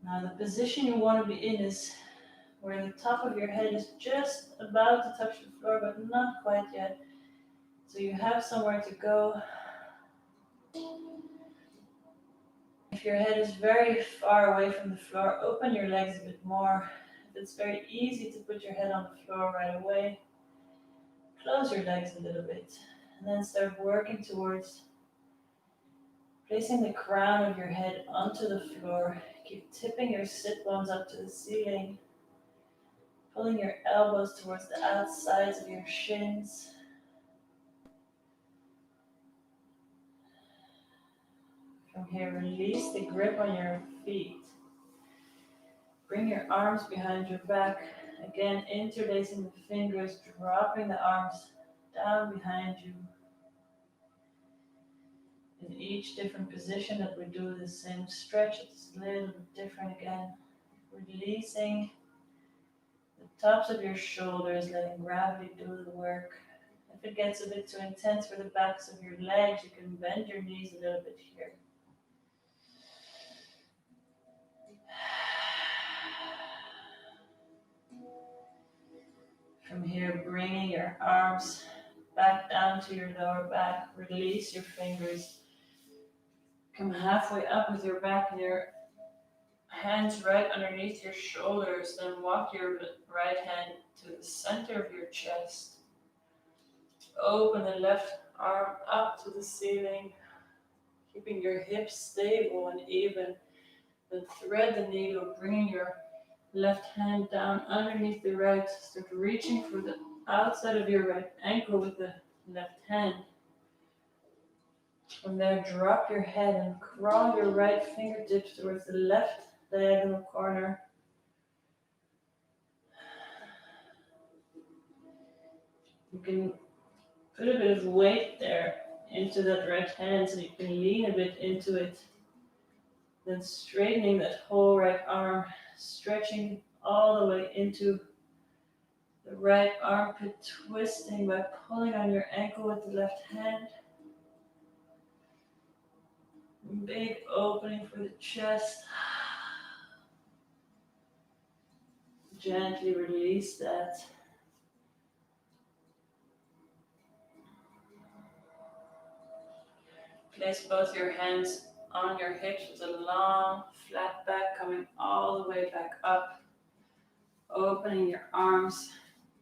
Speaker 1: Now the position you want to be in is where the top of your head is just about to touch the floor, but not quite yet. So you have somewhere to go. If your head is very far away from the floor, open your legs a bit more. If it's very easy to put your head on the floor right away, close your legs a little bit. And then start working towards placing the crown of your head onto the floor. Keep tipping your sit bones up to the ceiling. Pulling your elbows towards the outsides of your shins. From here, release the grip on your feet. Bring your arms behind your back. Again, interlacing the fingers, dropping the arms down behind you. In each different position that we do the same stretch, it's a little bit different again. Releasing the tops of your shoulders, letting gravity do the work. If it gets a bit too intense for the backs of your legs, you can bend your knees a little bit here. From here, bringing your arms back down to your lower back. Release your fingers. Come halfway up with your back and your hands right underneath your shoulders. Then walk your right hand to the center of your chest. Open the left arm up to the ceiling, keeping your hips stable and even. Then thread the needle, bringing your left hand down underneath the right. Start reaching for the outside of your right ankle with the left hand. From there, drop your head and crawl your right fingertips towards the left diagonal corner. You can put a bit of weight there into that right hand so you can lean a bit into it. Then straightening that whole right arm, stretching all the way into the right armpit, twisting by pulling on your ankle with the left hand. Big opening for the chest. Gently release that. Place both your hands on your hips with a long, flat back coming all the way back up. Opening your arms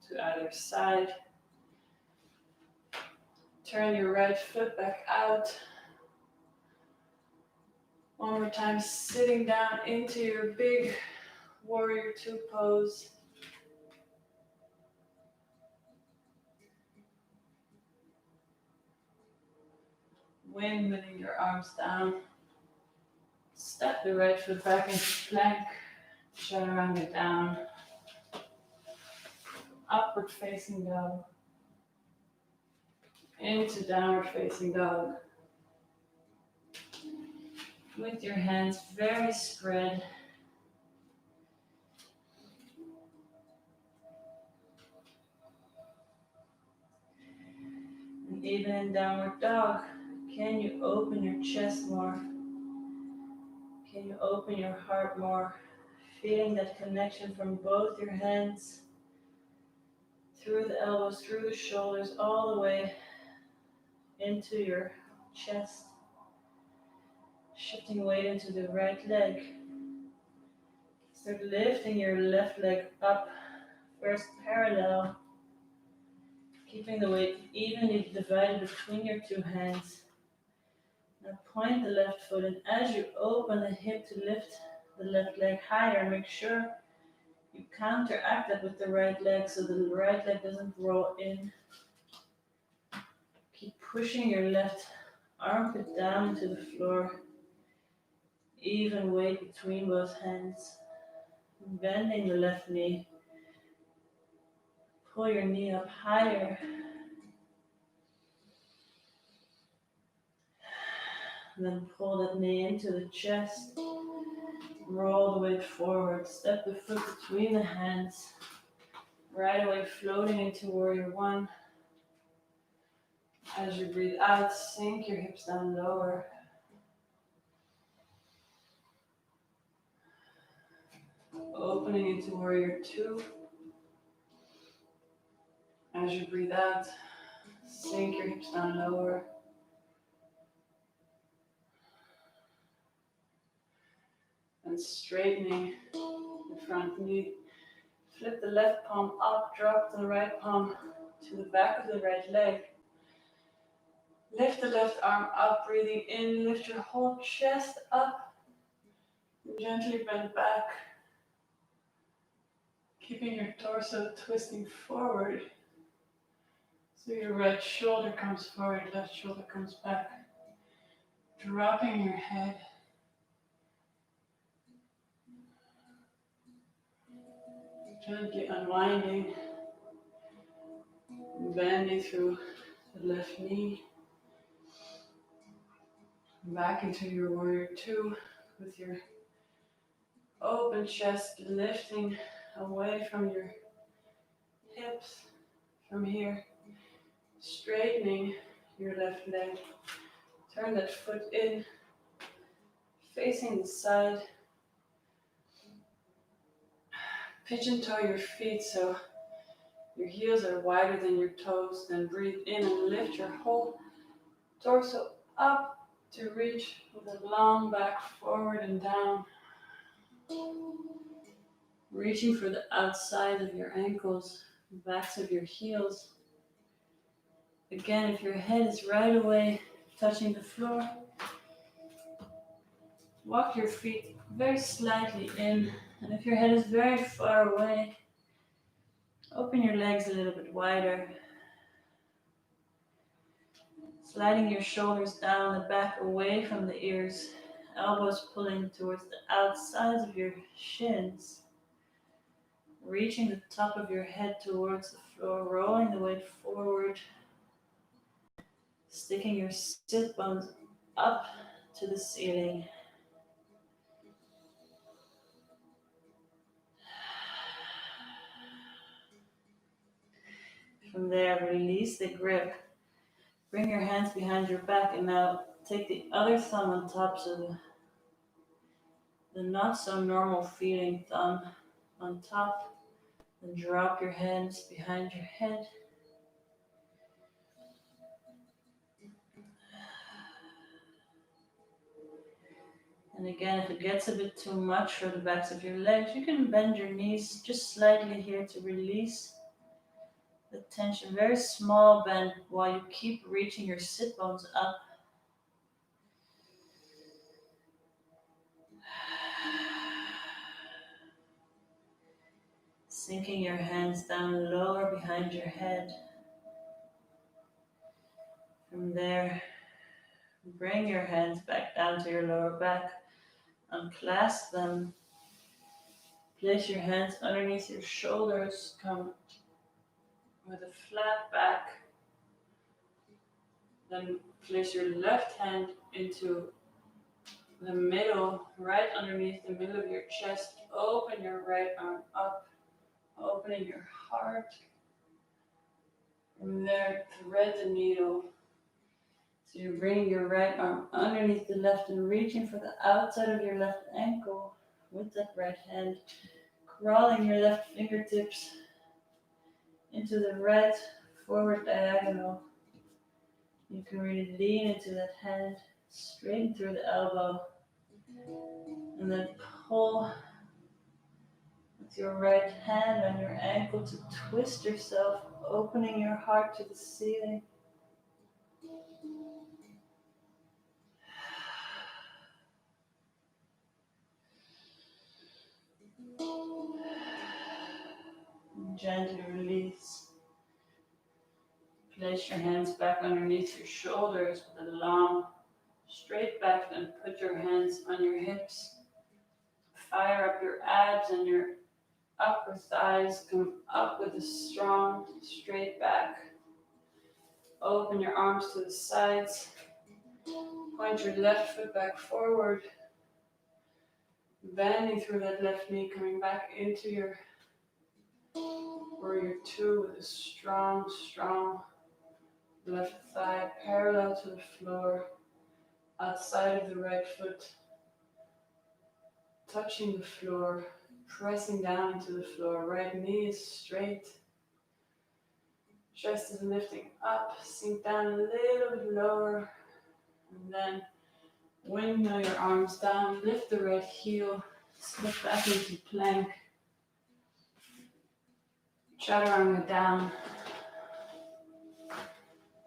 Speaker 1: to either side. Turn your right foot back out. One more time, sitting down into your big warrior two pose. Windmilling your arms down. Step the right foot back into plank. Chaturanga down. Upward facing dog. Into downward facing dog. With your hands very spread. And even in downward dog, can you open your chest more? Can you open your heart more? Feeling that connection from both your hands, through the elbows, through the shoulders, all the way into your chest. Shifting weight into the right leg. Start lifting your left leg up, first parallel. Keeping the weight evenly divided between your two hands. Now point the left foot, and as you open the hip to lift the left leg higher, make sure you counteract that with the right leg so the right leg doesn't roll in. Keep pushing your left armpit down to the floor. Even weight between both hands. Bending the left knee. Pull your knee up higher. Then pull that knee into the chest. Roll the weight forward. Step the foot between the hands. Right away floating into warrior one. As you breathe out, sink your hips down lower. Opening into warrior two. As you breathe out, sink your hips down lower. And straightening the front knee. Flip the left palm up, drop the right palm to the back of the right leg. Lift the left arm up, breathing in, lift your whole chest up. And gently bend back. Keeping your torso twisting forward. So your right shoulder comes forward, left shoulder comes back. Dropping your head. Gently unwinding. Bending through the left knee. Back into your warrior two with your open chest, lifting away from your hips. From here, straightening your left leg. Turn that foot in, facing the side. Pigeon toe your feet so your heels are wider than your toes. Then breathe in and lift your whole torso up to reach with a long back forward and down. Reaching for the outside of your ankles, backs of your heels. Again, if your head is right away touching the floor, walk your feet very slightly in. And if your head is very far away, open your legs a little bit wider. Sliding your shoulders down the back away from the ears, elbows pulling towards the outsides of your shins. Reaching the top of your head towards the floor, rolling the weight forward. Sticking your sit bones up to the ceiling. From there, release the grip. Bring your hands behind your back and now take the other thumb on top, so the not so normal feeling thumb on top. Then drop your hands behind your head. And again, if it gets a bit too much for the backs of your legs, you can bend your knees just slightly here to release the tension. Very small bend while you keep reaching your sit bones up. Sinking your hands down lower behind your head. From there, bring your hands back down to your lower back. Unclasp them. Place your hands underneath your shoulders. Come with a flat back. Then place your left hand into the middle, right underneath the middle of your chest. Open your right arm up, opening your heart. From there, thread the needle. So you're bringing your right arm underneath the left and reaching for the outside of your left ankle with that right hand. Crawling your left fingertips into the right forward diagonal. You can really lean into that hand, straighten through the elbow, and then pull with your right hand on your ankle to twist yourself, opening your heart to the ceiling. Gently release. Place your hands back underneath your shoulders with a long, straight back, and put your hands on your hips. Fire up your abs and your upper thighs. Come up with a strong, straight back. Open your arms to the sides. Point your left foot back forward. Bending through that left knee, coming back into your warrior two with a strong, strong left thigh parallel to the floor, outside of the right foot, touching the floor, pressing down into the floor. Right knee is straight. Chest is lifting up, sink down a little bit lower, and then windmill your arms down, lift the right heel, slip back into plank, chaturanga down,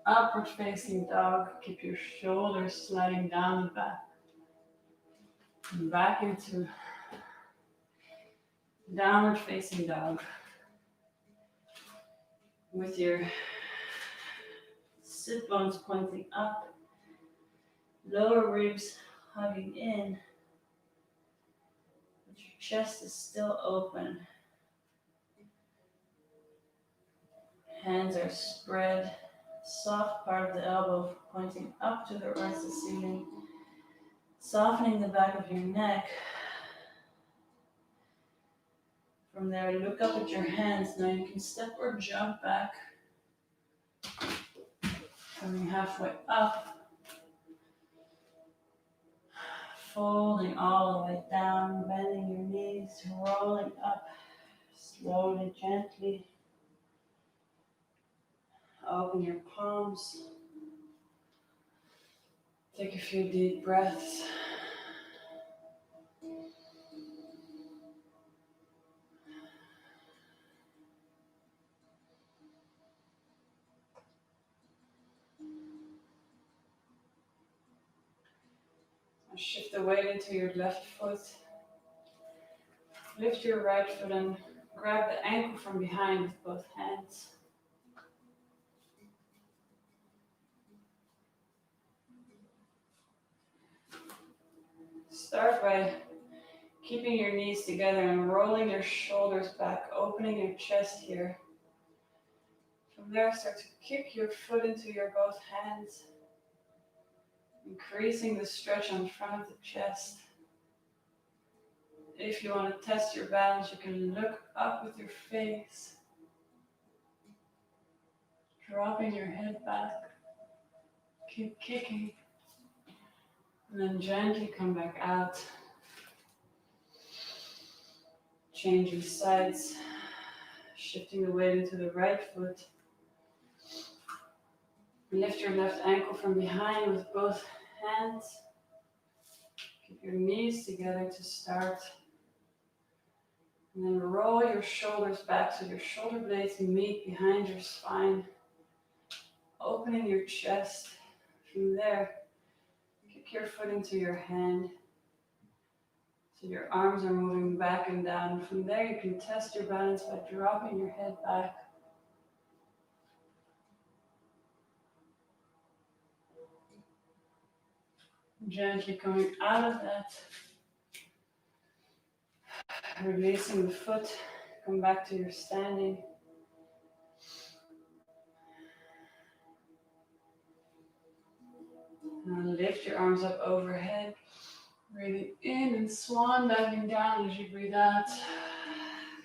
Speaker 1: upward facing dog. Keep your shoulders sliding down the back, and back into downward facing dog. With your sit bones pointing up, lower ribs hugging in, but your chest is still open. Hands are spread, soft part of the elbow pointing up to the earth, the ceiling, softening the back of your neck. From there, look up at your hands. Now you can step or jump back, coming halfway up, folding all the way down, bending your knees, rolling up, slowly, gently. Open your palms. Take a few deep breaths. Shift the weight into your left foot. Lift your right foot and grab the ankle from behind with both hands. Start by keeping your knees together and rolling your shoulders back, opening your chest here. From there, start to kick your foot into your both hands, increasing the stretch on front of the chest. If you want to test your balance, you can look up with your face. dropping your head back. Keep kicking. And then gently come back out. Changing sides. Shifting the weight into the right foot. Lift your left ankle from behind with both hands. Keep your knees together to start. And then roll your shoulders back so your shoulder blades meet behind your spine. Opening your chest. From there, kick your foot into your hand. So your arms are moving back and down. From there, you can test your balance by dropping your head back. Gently coming out of that. Releasing the foot. Come back to your standing. And lift your arms up overhead. Breathing in and swan diving down as you breathe out.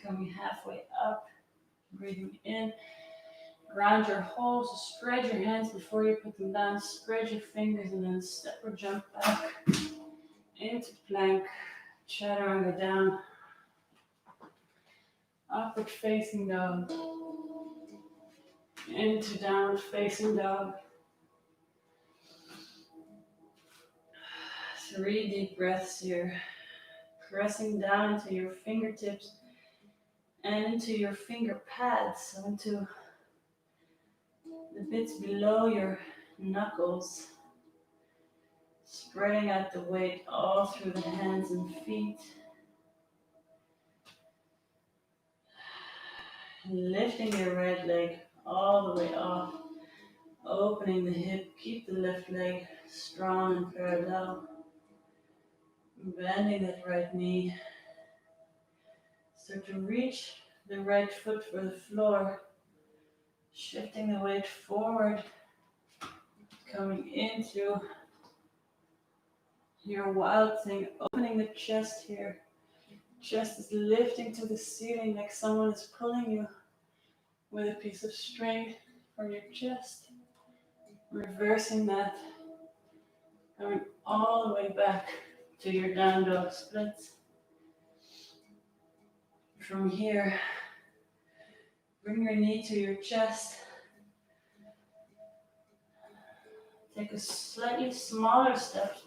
Speaker 1: Coming halfway up. Breathing in. Ground your hole, so spread your hands before you put them down. Spread your fingers and then step or jump back into plank. Chaturanga down. Upward facing dog. Into downward facing dog. 3 deep breaths here. Pressing down into your fingertips and into your finger pads, so into the bits below your knuckles. Spreading out the weight all through the hands and feet. Lifting your right leg all the way off. Opening the hip. Keep the left leg strong and parallel. Bending that right knee. Start to reach the right foot for the floor. Shifting the weight forward. Coming into your wild thing. Opening the chest here. Chest is lifting to the ceiling like someone is pulling you with a piece of string from your chest. Reversing that. Going all the way back to your down dog splits. From here, bring your knee to your chest. Take a slightly smaller step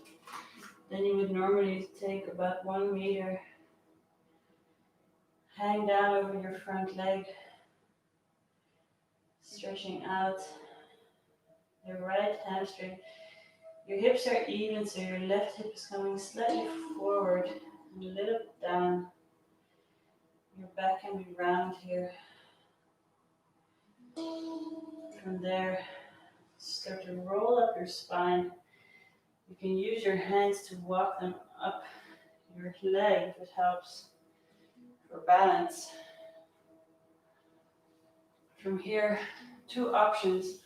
Speaker 1: than you would normally take, about 1 meter. Hang down over your front leg. Stretching out your right hamstring. Your hips are even, so your left hip is coming slightly forward and a little bit down. Your back can be round here. From there, start to roll up your spine. You can use your hands to walk them up your leg if it helps for balance. From here, 2 options.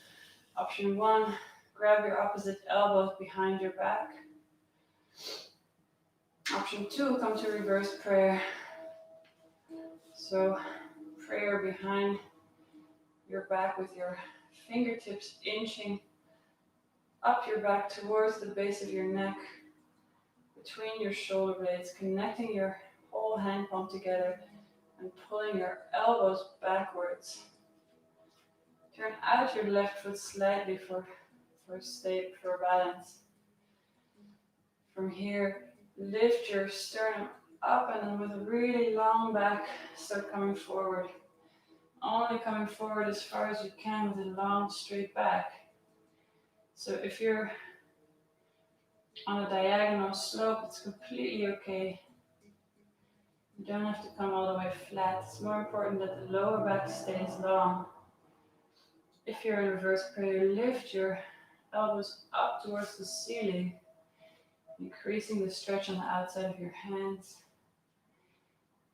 Speaker 1: Option 1, grab your opposite elbows behind your back. Option 2, come to reverse prayer. So, prayer behind your back with your fingertips inching up your back towards the base of your neck, between your shoulder blades, connecting your whole hand palm together and pulling your elbows backwards. Turn out your left foot slightly for balance. From here, lift your sternum up and then with a really long back, start coming forward. Only coming forward as far as you can with a long straight back. So if you're on a diagonal slope, it's completely okay. You don't have to come all the way flat. It's more important that the lower back stays long. If you're in reverse prayer, lift your elbows up towards the ceiling, increasing the stretch on the outside of your hands.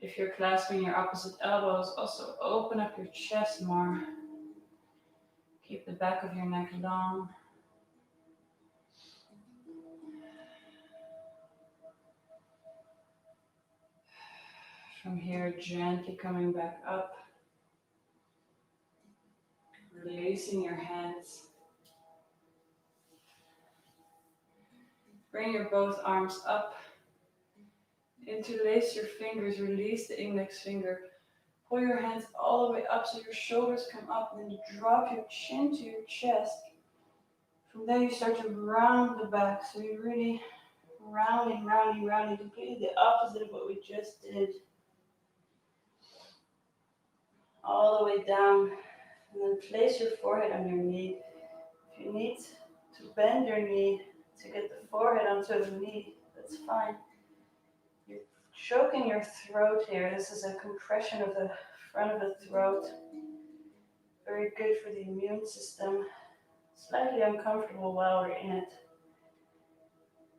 Speaker 1: If you're clasping your opposite elbows, also open up your chest more. Keep the back of your neck long. From here, gently coming back up. Releasing your hands. Bring your both arms up. Interlace your fingers, release the index finger. Pull your hands all the way up so your shoulders come up, and then you drop your chin to your chest. From there you start to round the back, so you're really rounding, completely the opposite of what we just did. All the way down, and then place your forehead on your knee. If you need to bend your knee to get the forehead onto the knee, that's fine. You're choking your throat here. This is a compression of the front of the throat. Very good for the immune system. Slightly uncomfortable while we're in it.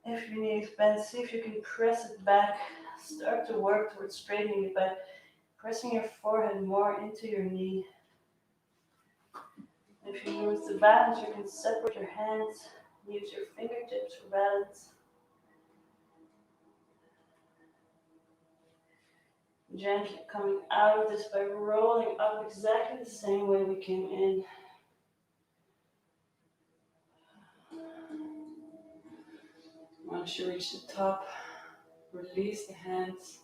Speaker 1: If you need to bend, see if you can press it back. Start to work towards straightening it back. Pressing your forehead more into your knee. If you lose the balance, you can separate your hands. Use your fingertips for balance. Gently coming out of this by rolling up exactly the same way we came in. Once you reach the top, release the hands.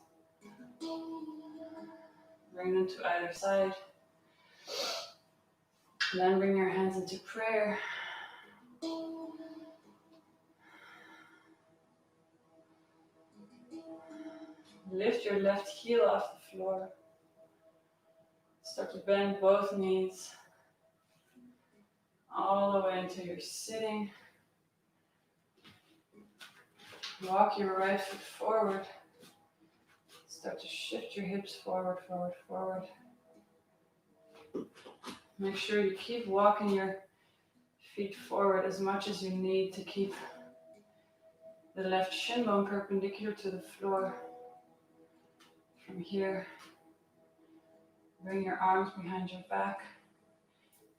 Speaker 1: Bring them to either side. Then bring your hands into prayer. Lift your left heel off the floor. Start to bend both knees all the way until you're sitting. Walk your right foot forward. Start to shift your hips forward, forward, forward. Make sure you keep walking your feet forward as much as you need to keep the left shin bone perpendicular to the floor. From here, bring your arms behind your back.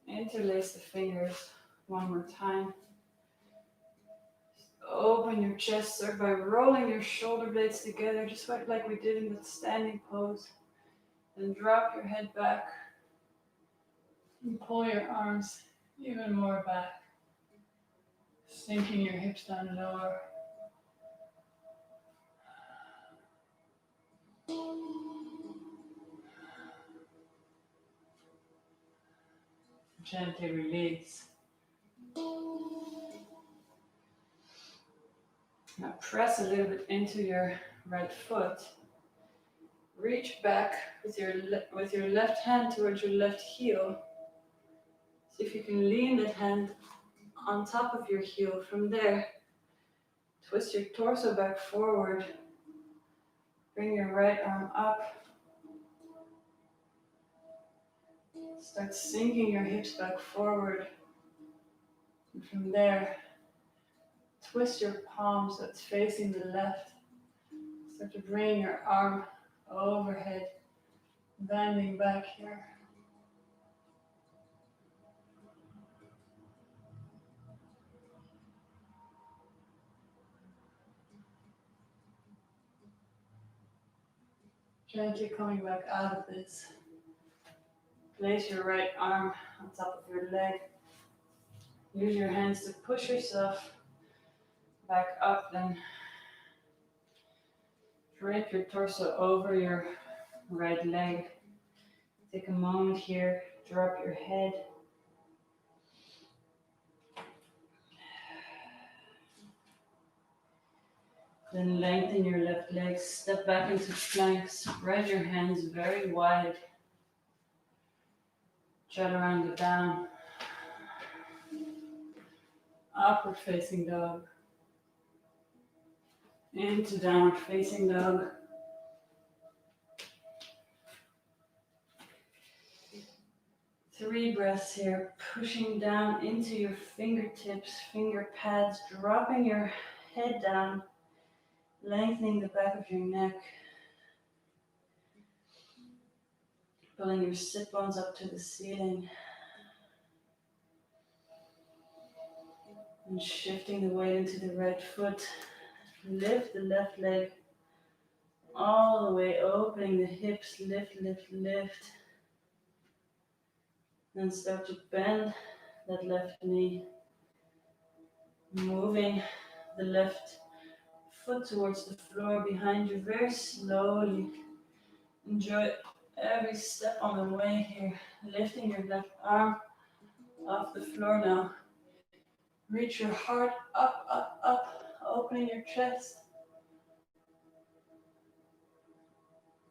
Speaker 1: Interlace the fingers one more time. Open your chest, start by rolling your shoulder blades together, just like we did in the standing pose. Then drop your head back and pull your arms even more back, sinking your hips down lower. Gently release. Now press a little bit into your right foot. Reach back with your left hand towards your left heel. See if you can lean that hand on top of your heel. From there, twist your torso back forward. Bring your right arm up. Start sinking your hips back forward. And from there, twist your palm so it's facing the left. Start to bring your arm overhead, bending back here. Gently coming back out of this. Place your right arm on top of your leg. Use your hands to push yourself back up, then drape your torso over your right leg. Take a moment here, drop your head. Then lengthen your left leg, step back into plank, spread your hands very wide. Chaturanga down. Upward facing dog. Into downward facing dog. Three breaths here, pushing down into your fingertips, finger pads, dropping your head down, lengthening the back of your neck. Pulling your sit bones up to the ceiling. And shifting the weight into the right foot. Lift the left leg all the way, opening the hips, lift, lift, lift. And start to bend that left knee, moving the left foot towards the floor behind you very slowly. Enjoy every step on the way here. Lifting your left arm off the floor now. Reach your heart up, up, up, opening your chest.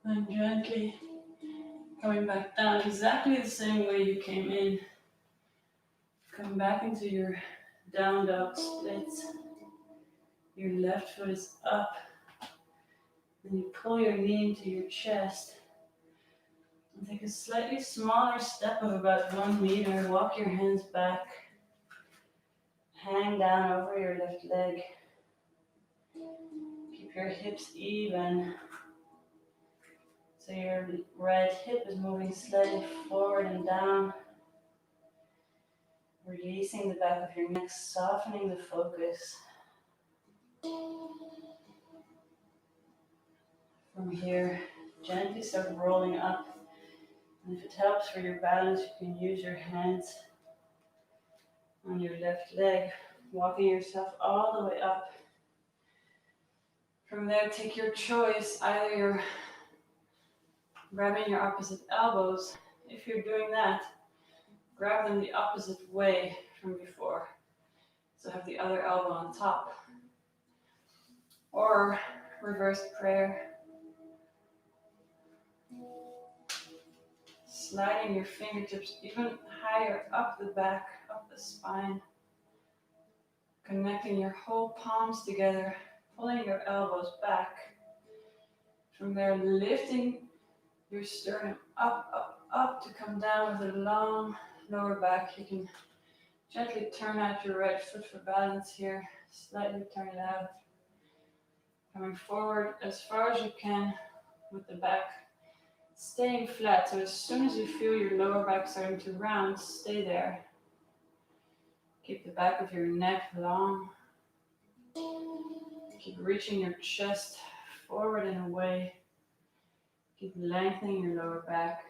Speaker 1: And gently coming back down exactly the same way you came in. Come back into your down dog splits. Your left foot is up. And you pull your knee into your chest. And take a slightly smaller step of about 1 meter. Walk your hands back. Hang down over your left leg. Keep your hips even. So your right hip is moving slightly forward and down. Releasing the back of your neck, softening the focus. From here, gently start rolling up. And if it helps for your balance, you can use your hands on your left leg, walking yourself all the way up. From there, take your choice. Either you're grabbing your opposite elbows. If you're doing that, grab them the opposite way from before. So have the other elbow on top. Or reverse prayer. Sliding your fingertips even higher up the back, up the spine. Connecting your whole palms together, pulling your elbows back. From there, lifting your sternum up, up, up to come down with a long lower back. You can gently turn out your right foot for balance here. Slightly turn it out. Coming forward as far as you can with the back staying flat. So as soon as you feel your lower back starting to round, stay there. Keep the back of your neck long. Keep reaching your chest forward and away. Keep lengthening your lower back.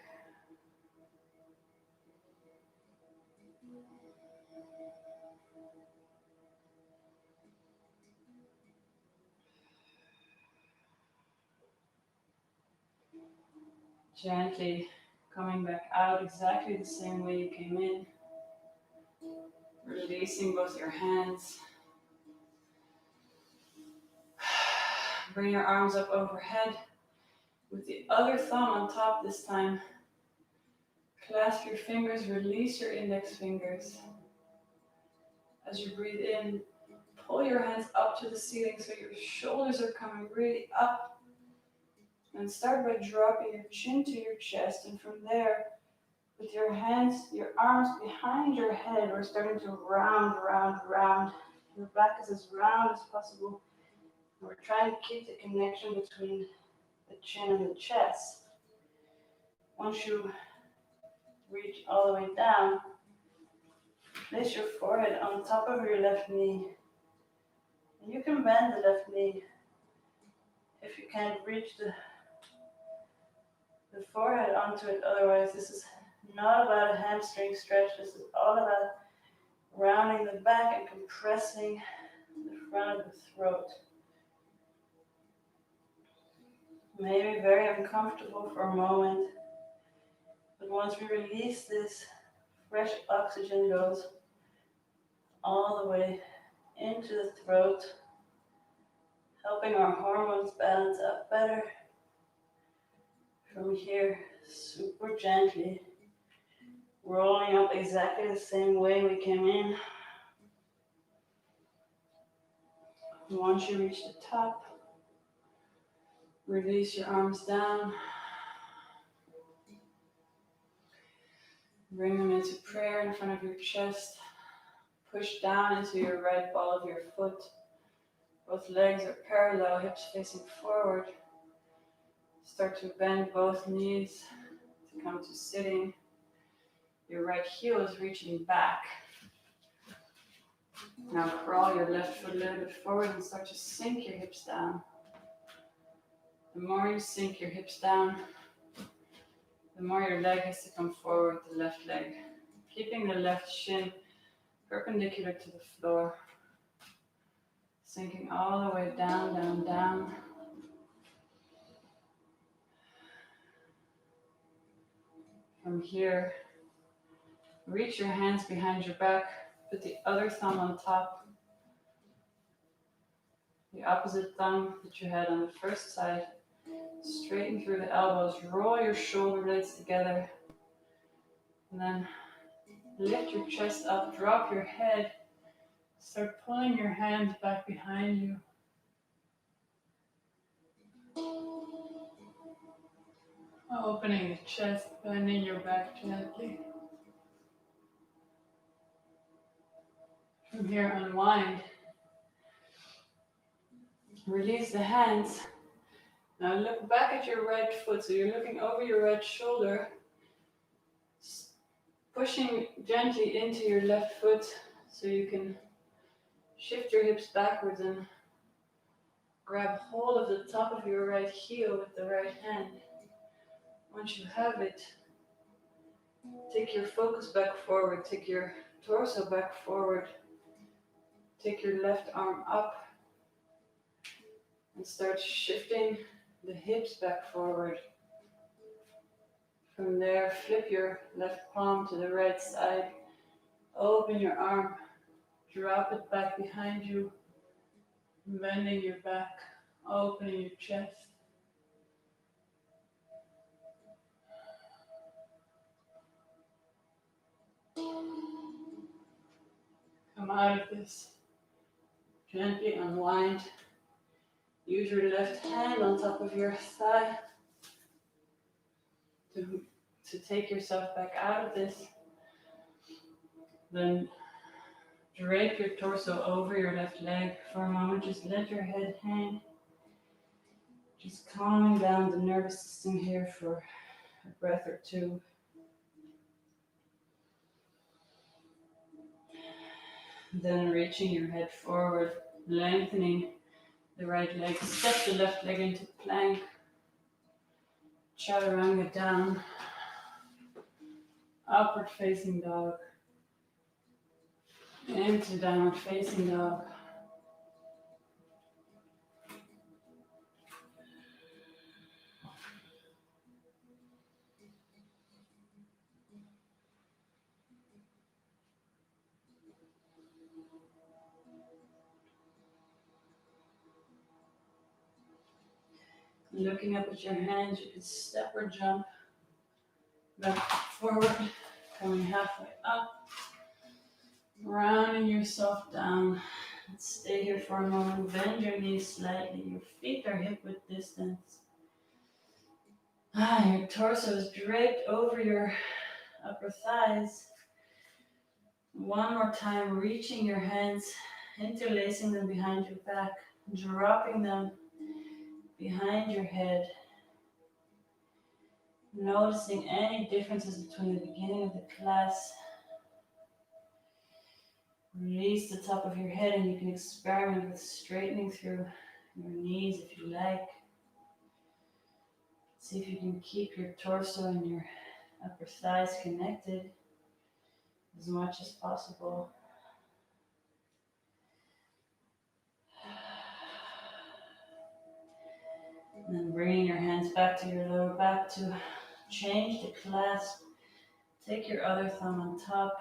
Speaker 1: Gently coming back out exactly the same way you came in. Releasing both your hands. Bring your arms up overhead with the other thumb on top this time. Clasp your fingers, release your index fingers. As you breathe in, pull your hands up to the ceiling so your shoulders are coming really up. And start by dropping your chin to your chest. And from there, with your hands, your arms behind your head, we're starting to round, round, round. Your back is as round as possible. We're trying to keep the connection between the chin and the chest. Once you reach all the way down, place your forehead on top of your left knee. And you can bend the left knee if you can't reach the forehead onto it. Otherwise, this is not about a hamstring stretch. This is all about rounding the back and compressing the front of the throat. Maybe very uncomfortable for a moment, but once we release this, fresh oxygen goes all the way into the throat, helping our hormones balance out better. From here, super gently, rolling up exactly the same way we came in. Once you reach the top, release your arms down. Bring them into prayer in front of your chest. Push down into your right ball of your foot. Both legs are parallel, hips facing forward. Start to bend both knees to come to sitting. Your right heel is reaching back. Now crawl your left foot a little bit forward and start to sink your hips down. The more you sink your hips down, the more your leg has to come forward, the left leg. keeping the left shin perpendicular to the floor, sinking all the way down, down, down. From here, reach your hands behind your back, put the other thumb on top, the opposite thumb that you had on the first side. Straighten through the elbows, roll your shoulder blades together, and then lift your chest up, drop your head, start pulling your hands back behind you. Opening the chest, bending your back gently. From here, unwind. Release the hands. Now look back at your right foot, so you're looking over your right shoulder, pushing gently into your left foot so you can shift your hips backwards and grab hold of the top of your right heel with the right hand. Once you have it, take your focus back forward, take your torso back forward, take your left arm up, and start shifting the hips back forward. From there, flip your left palm to the right side, open your arm, drop it back behind you, bending your back, opening your chest. Come out of this. Gently unwind. Use your left hand on top of your thigh to take yourself back out of this. Then drape your torso over your left leg for a moment. Just let your head hang. Just calming down the nervous system here for a breath or two. Then reaching your head forward, lengthening the right leg. Step the left leg into plank. Chaturanga down. Upward facing dog. Into downward facing dog. Looking up at your hands, you could step or jump back forward, coming halfway up, rounding yourself down. Let's stay here for a moment. Bend your knees slightly. Your feet are hip width distance. Your torso is draped over your upper thighs. One more time, reaching your hands, interlacing them behind your back, dropping them behind your head. Noticing any differences between the beginning of the class. Release the top of your head and you can experiment with straightening through your knees if you like. See if you can keep your torso and your upper thighs connected as much as possible. And then bringing your hands back to your lower back to change the clasp. Take your other thumb on top.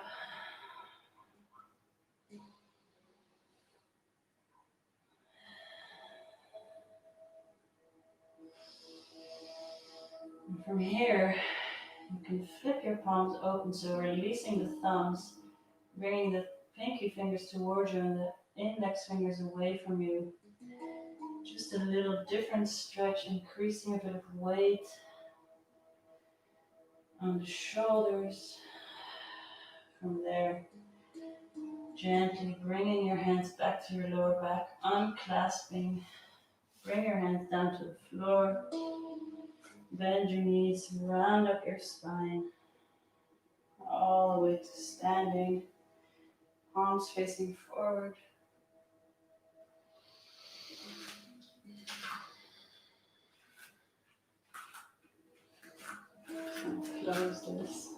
Speaker 1: And from here, you can flip your palms open, so releasing the thumbs, bringing the pinky fingers towards you and the index fingers away from you. Just a little different stretch, increasing a bit of weight on the shoulders. From there, gently bringing your hands back to your lower back, unclasping. Bring your hands down to the floor. Bend your knees, round up your spine, all the way to standing, palms facing forward. And close this.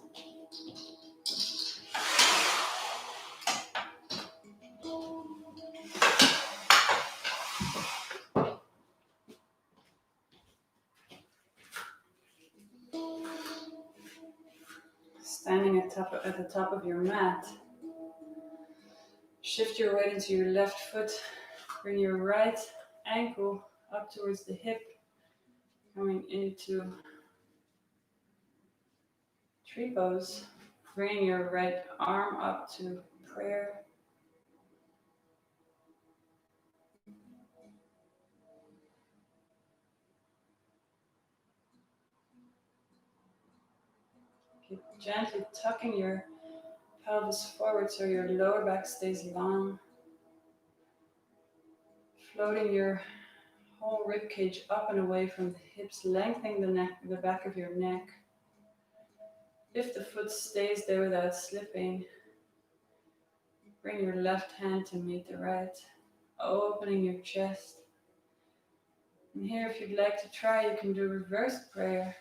Speaker 1: at the top of your mat. Shift your weight into your left foot. Bring your right ankle up towards the hip, coming into tree pose. Bring your right arm up to prayer. Keep gently tucking your pelvis forward so your lower back stays long. Floating your whole rib cage up and away from the hips, lengthening the back of your neck. If the foot stays there without slipping, bring your left hand to meet the right, opening your chest. And here, if you'd like to try, you can do reverse prayer,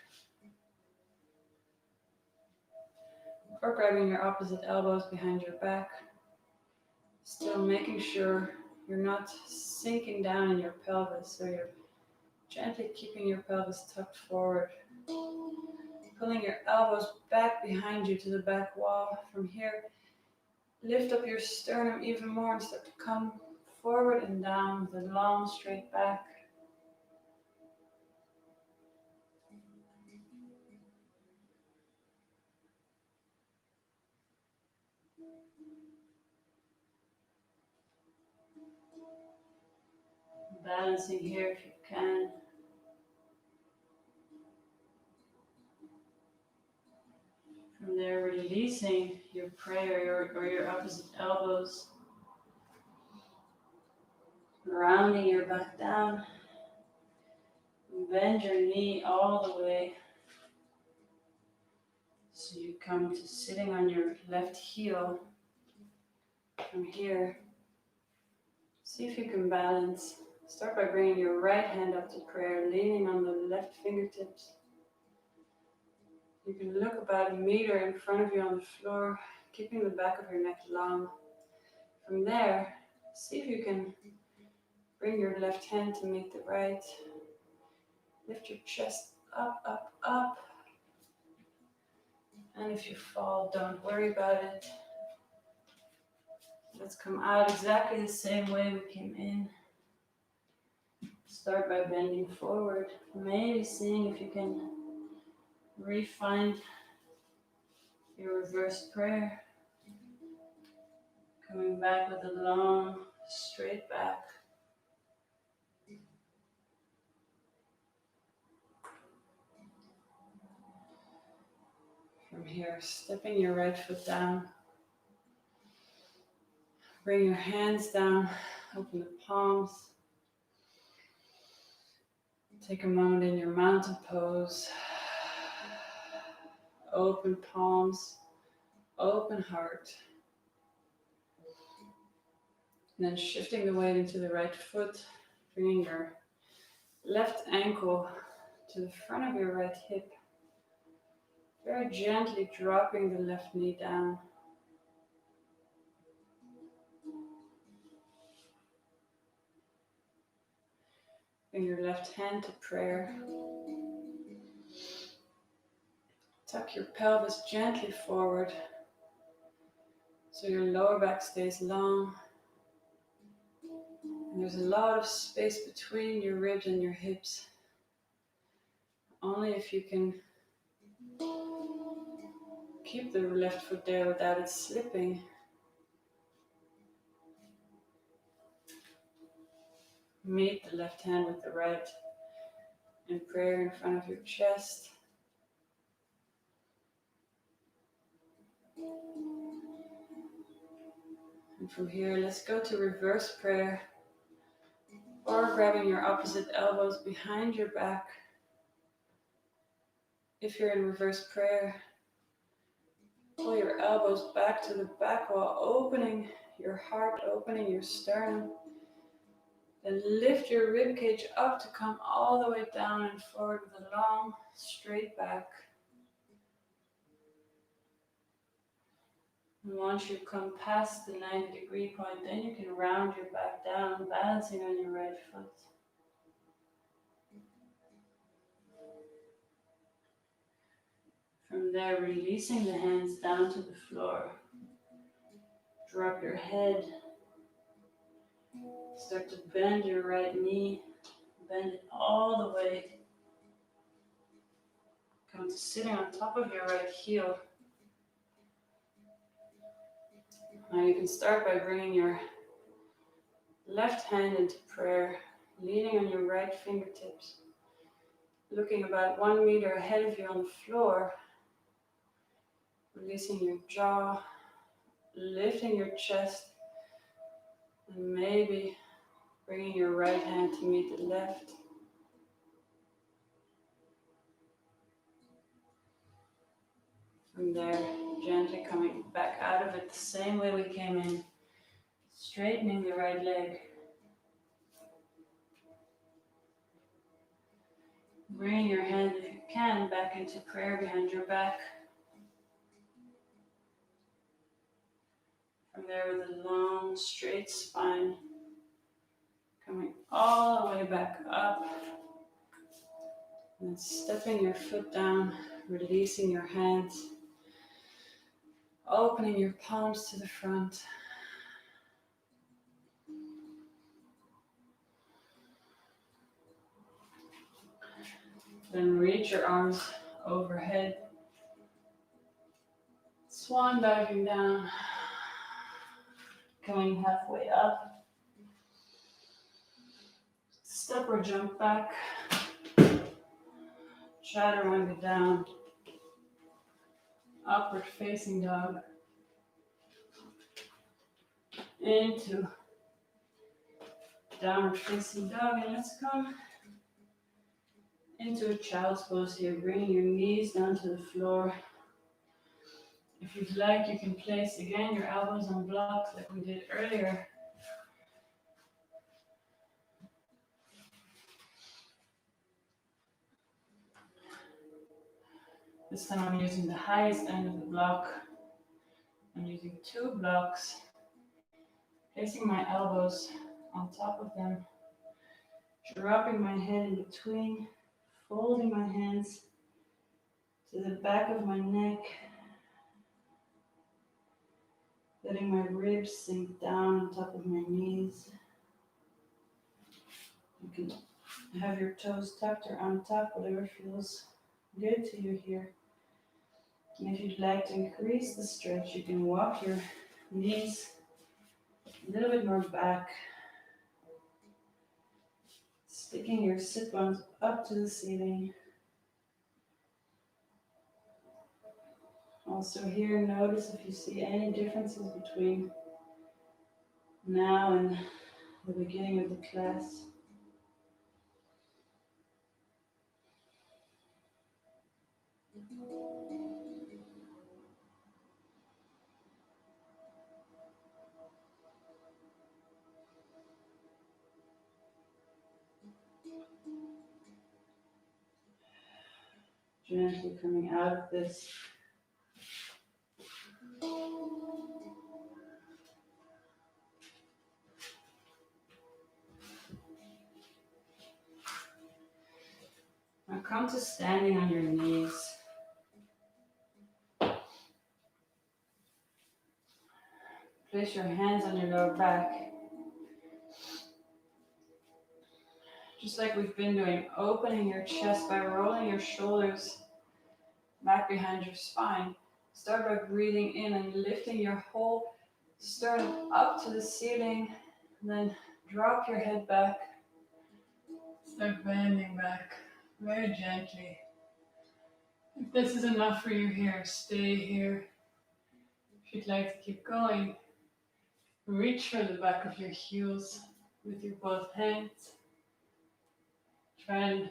Speaker 1: or grabbing your opposite elbows behind your back, still making sure you're not sinking down in your pelvis, so you're gently keeping your pelvis tucked forward. Pulling your elbows back behind you to the back wall. From here, lift up your sternum even more and start to come forward and down with a long straight back. Balancing here if you can. From there, releasing your prayer or your opposite elbows. Rounding your back down. Bend your knee all the way. So you come to sitting on your left heel. From here, see if you can balance. Start by bringing your right hand up to prayer, leaning on the left fingertips. You can look about 1 meter in front of you on the floor, keeping the back of your neck long. From there, see if you can bring your left hand to meet the right. Lift your chest up, up, up. And if you fall, don't worry about it. Let's come out exactly the same way we came in. Start by bending forward, maybe seeing if you can re-find your reverse prayer. Coming back with a long, straight back. From here, stepping your right foot down. Bring your hands down, open the palms. Take a moment in your mountain pose. Open palms, open heart. And then shifting the weight into the right foot, bringing your left ankle to the front of your right hip. Very gently dropping the left knee down. Bring your left hand to prayer. Tuck your pelvis gently forward so your lower back stays long. And there's a lot of space between your ribs and your hips. Only if you can keep the left foot there without it slipping. Meet the left hand with the right in prayer in front of your chest. And from here, let's go to reverse prayer, or grabbing your opposite elbows behind your back. If you're in reverse prayer, pull your elbows back to the back wall, opening your heart, opening your sternum. Then lift your rib cage up to come all the way down and forward with a long, straight back. And once you come past the 90-degree point, then you can round your back down, balancing on your right foot. From there, releasing the hands down to the floor. Drop your head. Start to bend your right knee. Bend it all the way. Come to sitting on top of your right heel. Now you can start by bringing your left hand into prayer, leaning on your right fingertips, looking about 1 meter ahead of you on the floor, releasing your jaw, lifting your chest, and maybe bringing your right hand to meet the left. From there, gently coming back out of it the same way we came in, straightening the right leg. Bringing your hand, if you can, back into prayer behind your back. From there with a long, straight spine, coming all the way back up. And stepping your foot down, releasing your hands, opening your palms to the front. Then reach your arms overhead. Swan diving down. Coming halfway up. Step or jump back. Chaturanga down. Upward facing dog. Into downward facing dog. And let's come into a child's pose here, bringing your knees down to the floor. If you'd like, you can place again your elbows on blocks like we did earlier. This time I'm using the highest end of the block. I'm using 2 blocks, placing my elbows on top of them, dropping my head in between, folding my hands to the back of my neck, letting my ribs sink down on top of my knees. You can have your toes tucked or on top, whatever feels good to you here. And if you'd like to increase the stretch, you can walk your knees a little bit more back, sticking your sit bones up to the ceiling. Also here, notice if you see any differences between now and the beginning of the class. Gently coming out of this. Now come to standing on your knees. Place your hands on your lower back. Just like we've been doing, opening your chest by rolling your shoulders back behind your spine. Start by breathing in and lifting your whole sternum up to the ceiling. And then drop your head back. Start bending back very gently. If this is enough for you here, stay here. If you'd like to keep going, reach for the back of your heels with your both hands. Try and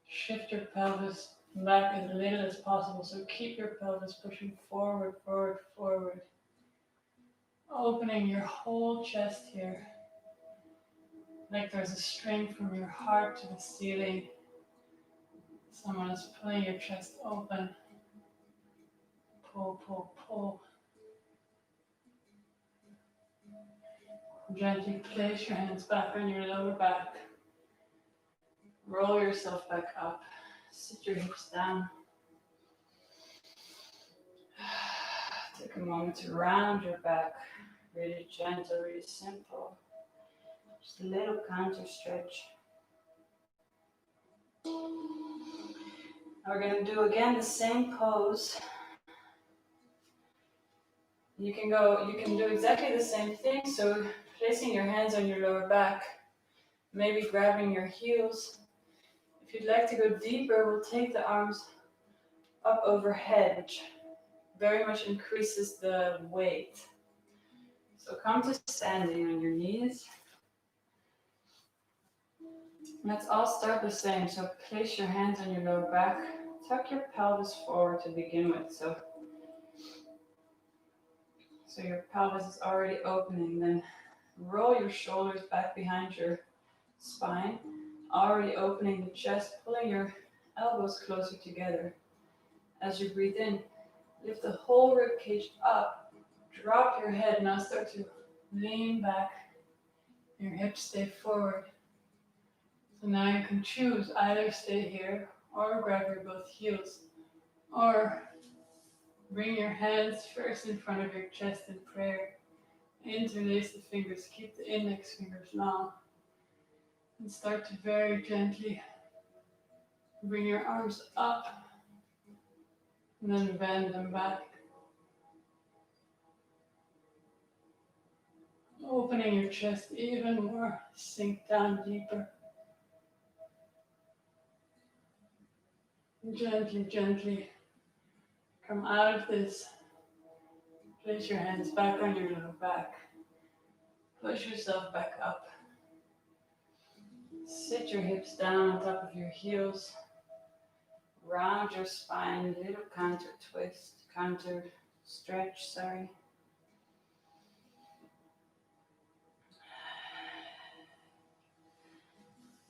Speaker 1: shift your pelvis back as little as possible. So keep your pelvis pushing forward, forward, forward. Opening your whole chest here. Like there's a string from your heart to the ceiling. Someone is pulling your chest open. Pull, pull, pull. Gently place your hands back on your lower back. Roll yourself back up. Sit your hips down. Take a moment to round your back. Really gentle, really simple. Just a little counter stretch. Now we're going to do again the same pose. You can do exactly the same thing. So placing your hands on your lower back, maybe grabbing your heels. If you'd like to go deeper, we'll take the arms up overhead, which very much increases the weight. So come to standing on your knees. Let's all start the same. So place your hands on your lower back. Tuck your pelvis forward to begin with. So your pelvis is already opening. Then roll your shoulders back behind your spine. Already opening the chest, pulling your elbows closer together. As you breathe in, lift the whole rib cage up. Drop your head. Now start to lean back. Your hips stay forward. So now you can choose either stay here or grab your both heels, or bring your hands first in front of your chest in prayer. Interlace the fingers, keep the index fingers long, and start to very gently bring your arms up and then bend them back. Opening your chest even more, sink down deeper. Gently, gently come out of this. Place your hands back on your lower back. Push yourself back up. Sit your hips down on top of your heels. Round your spine, little counter twist, counter stretch, sorry.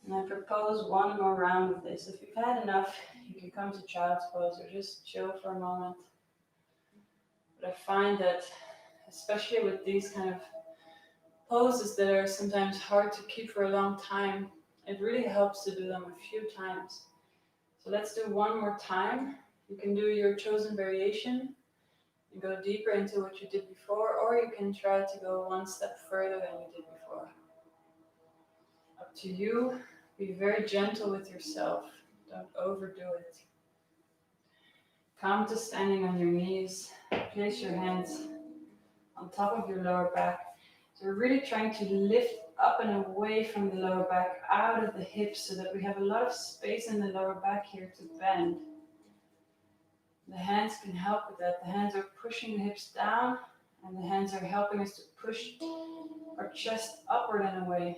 Speaker 1: And I propose one more round of this. If you've had enough, you can come to child's pose or just chill for a moment. But I find that, especially with these kind of poses that are sometimes hard to keep for a long time, it really helps to do them a few times. So let's do one more time. You can do your chosen variation and go deeper into what you did before, or you can try to go one step further than you did before. Up to you. Be very gentle with yourself. Don't overdo it. Come to standing on your knees. Place your hands on top of your lower back. So we're really trying to lift up and away from the lower back, out of the hips, so that we have a lot of space in the lower back here to bend. The hands can help with that. The hands are pushing the hips down, and the hands are helping us to push our chest upward and away.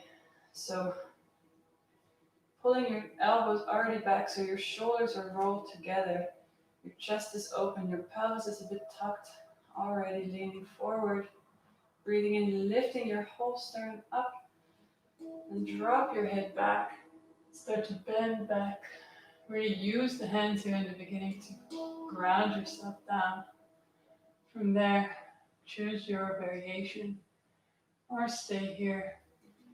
Speaker 1: So pulling your elbows already back so your shoulders are rolled together. Your chest is open, your pelvis is a bit tucked, already leaning forward. Breathing in, lifting your whole sternum up, and drop your head back. Start to bend back. Really use the hands here in the beginning to ground yourself down. From there, choose your variation or stay here.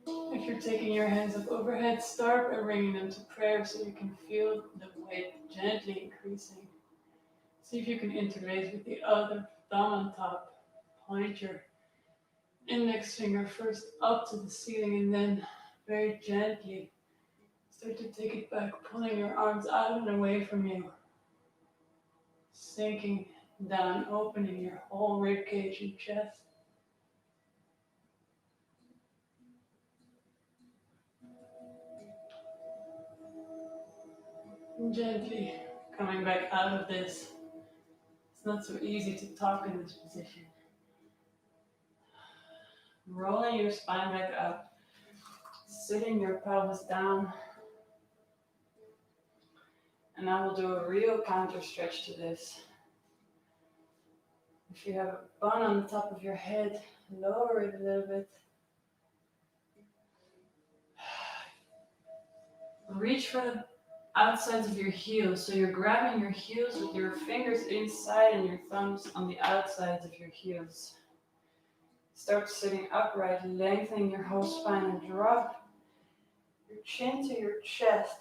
Speaker 1: If you're taking your hands up overhead, start by bringing them to prayer so you can feel the weight gently increasing. See if you can interlace with the other thumb on top. Point your index finger first up to the ceiling, and then very gently start to take it back, pulling your arms out and away from you. Sinking down, opening your whole rib cage and chest. And gently coming back out of this. It's not so easy to talk in this position. Rolling your spine back up, sitting your pelvis down. And now we'll do a real counter stretch to this. If you have a bun on the top of your head, lower it a little bit. Reach for the outsides of your heels. So you're grabbing your heels with your fingers inside and your thumbs on the outsides of your heels. Start sitting upright, lengthening your whole spine, and drop your chin to your chest.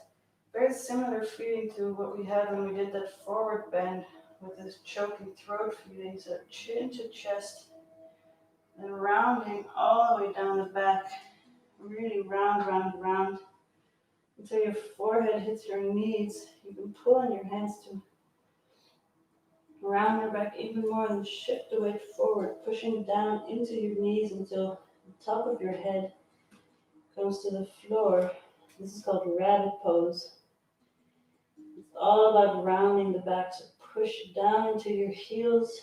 Speaker 1: Very similar feeling to what we had when we did that forward bend
Speaker 2: with this choky throat feeling. So chin to chest and rounding all the way down the back. Really round, round, round until your forehead hits your knees. You can pull on your hands to round your back even more and shift the weight forward, pushing down into your knees until the top of your head comes to the floor. This is called Erratic Pose. It's all about rounding the back, so push down into your heels.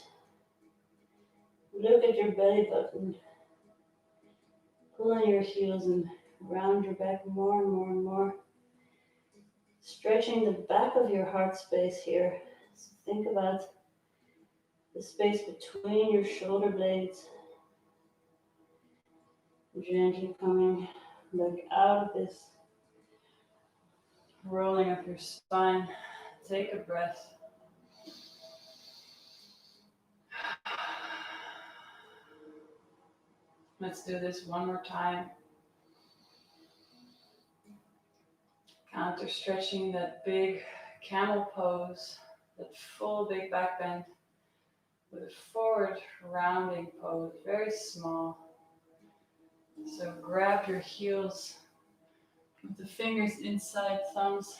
Speaker 2: Look at your belly button. Pull on your heels and round your back more and more and more. Stretching the back of your heart space here. So think about the space between your shoulder blades. Gently coming back out of this. Rolling up your spine. Take a breath. Let's do this one more time. Counter stretching that big camel pose, that full big back bend with a forward rounding pose, very small. So grab your heels with the fingers inside, thumbs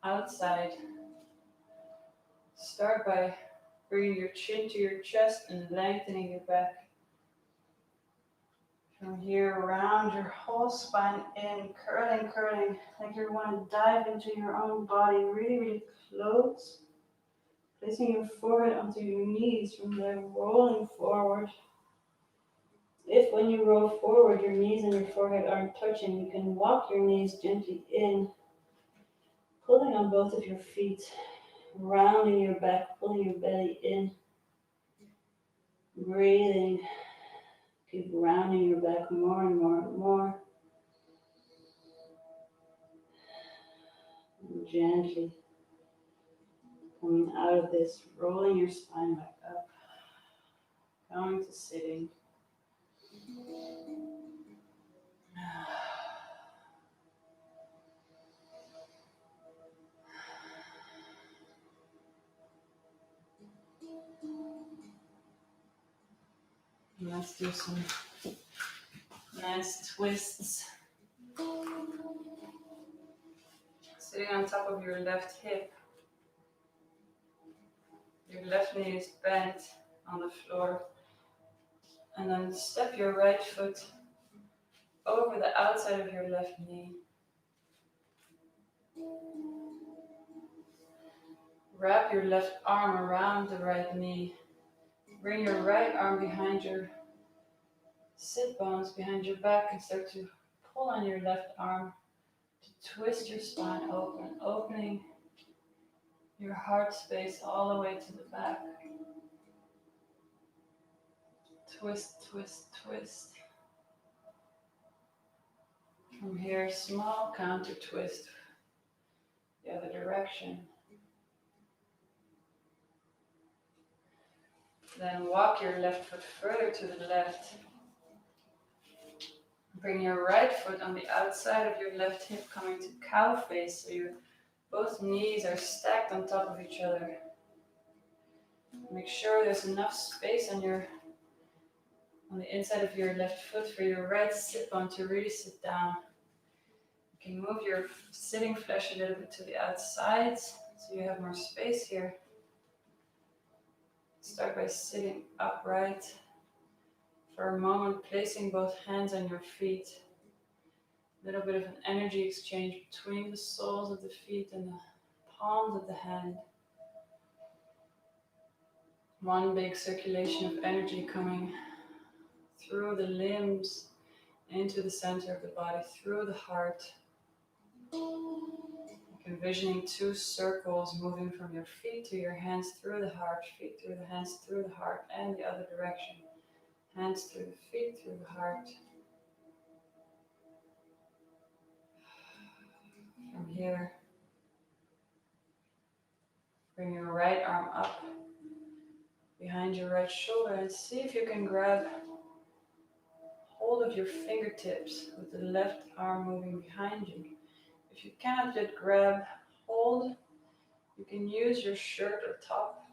Speaker 2: outside. Start by bringing your chin to your chest and lengthening your back. From here, round your whole spine in, curling, curling, like you want to dive into your own body, really, really close. Placing your forehead onto your knees, from there rolling forward. If when you roll forward, your knees and your forehead aren't touching, you can walk your knees gently in, pulling on both of your feet, rounding your back, pulling your belly in, breathing. Keep rounding your back more and more and more. And gently coming out of this, rolling your spine back up, going to sitting. And let's do some nice twists. Sitting on top of your left hip. Your left knee is bent on the floor. And then step your right foot over the outside of your left knee. Wrap your left arm around the right knee. Bring your right arm behind your sit bones, behind your back, and start to pull on your left arm to twist your spine open, opening your heart space all the way to the back. Twist, twist, twist. From here, small counter twist the other direction. Then walk your left foot further to the left. Bring your right foot on the outside of your left hip, coming to cow face, so your both knees are stacked on top of each other. Make sure there's enough space on the inside of your left foot for your right sit bone to really sit down. You can move your sitting flesh a little bit to the outside, so you have more space here. Start by sitting upright for a moment, placing both hands on your feet. A little bit of an energy exchange between the soles of the feet and the palms of the hand. One big circulation of energy coming through the limbs, into the center of the body, through the heart. Envisioning two circles moving from your feet to your hands through the heart, feet through the hands, through the heart, and the other direction. Hands through the feet, through the heart. From here, bring your right arm up behind your right shoulder and see if you can grab hold of your fingertips with the left arm moving behind you. If you cannot yet grab hold, you can use your shirt or top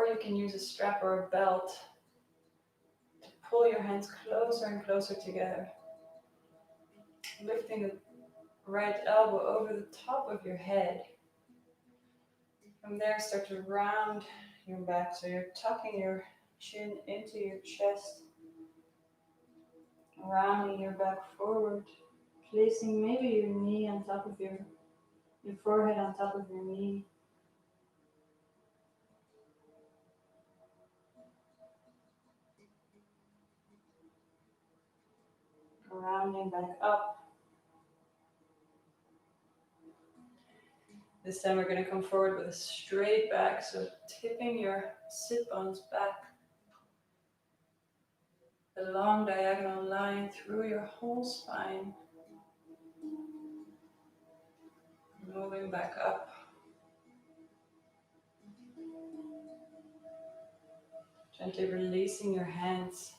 Speaker 1: or you can use a strap or a belt to pull your hands closer and closer together. Lifting the right elbow over the top of your head. From there, start to round your back. So you're tucking your chin into your chest, rounding your back forward, placing maybe your knee on top of your forehead on top of your knee. Rounding back up. This time we're going to come forward with a straight back, so tipping your sit bones back. A long diagonal line through your whole spine. Moving back up. Gently releasing your hands.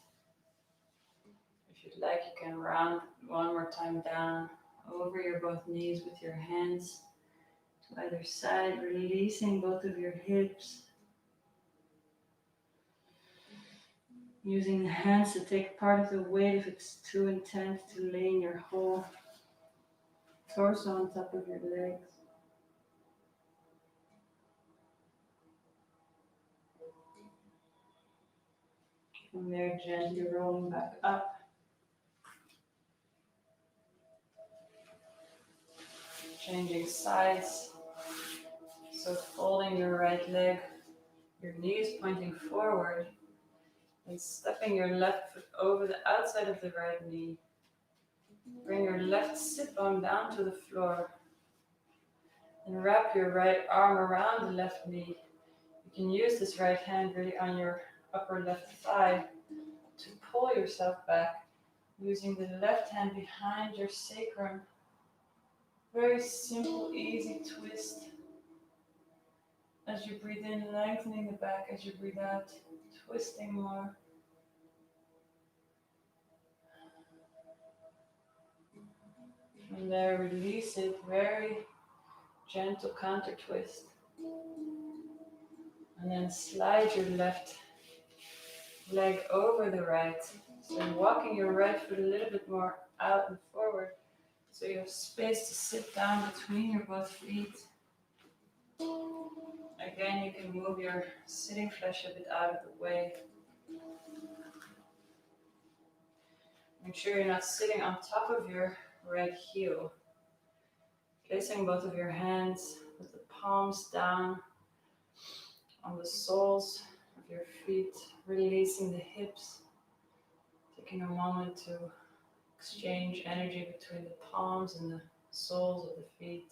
Speaker 1: If you'd like, you can round one more time down over your both knees with your hands to either side, releasing both of your hips. Using the hands to take part of the weight if it's too intense, to laying your whole torso on top of your legs. From there, gently rolling back up. Changing sides. So folding your right leg, your knees pointing forward, and stepping your left foot over the outside of the right knee. Bring your left sit bone down to the floor. And wrap your right arm around the left knee. You can use this right hand really on your upper left thigh to pull yourself back, using the left hand behind your sacrum. Very simple, easy twist. As you breathe in, lengthening the back. As you breathe out, twisting more. From there, release it. Very gentle counter twist. And then slide your left leg over the right. So you're walking your right foot a little bit more out and forward. So you have space to sit down between your both feet. Again, you can move your sitting flesh a bit out of the way. Make sure you're not sitting on top of your right heel. Placing both of your hands with the palms down on the soles of your feet, releasing the hips. Taking a moment to exchange energy between the palms and the soles of the feet.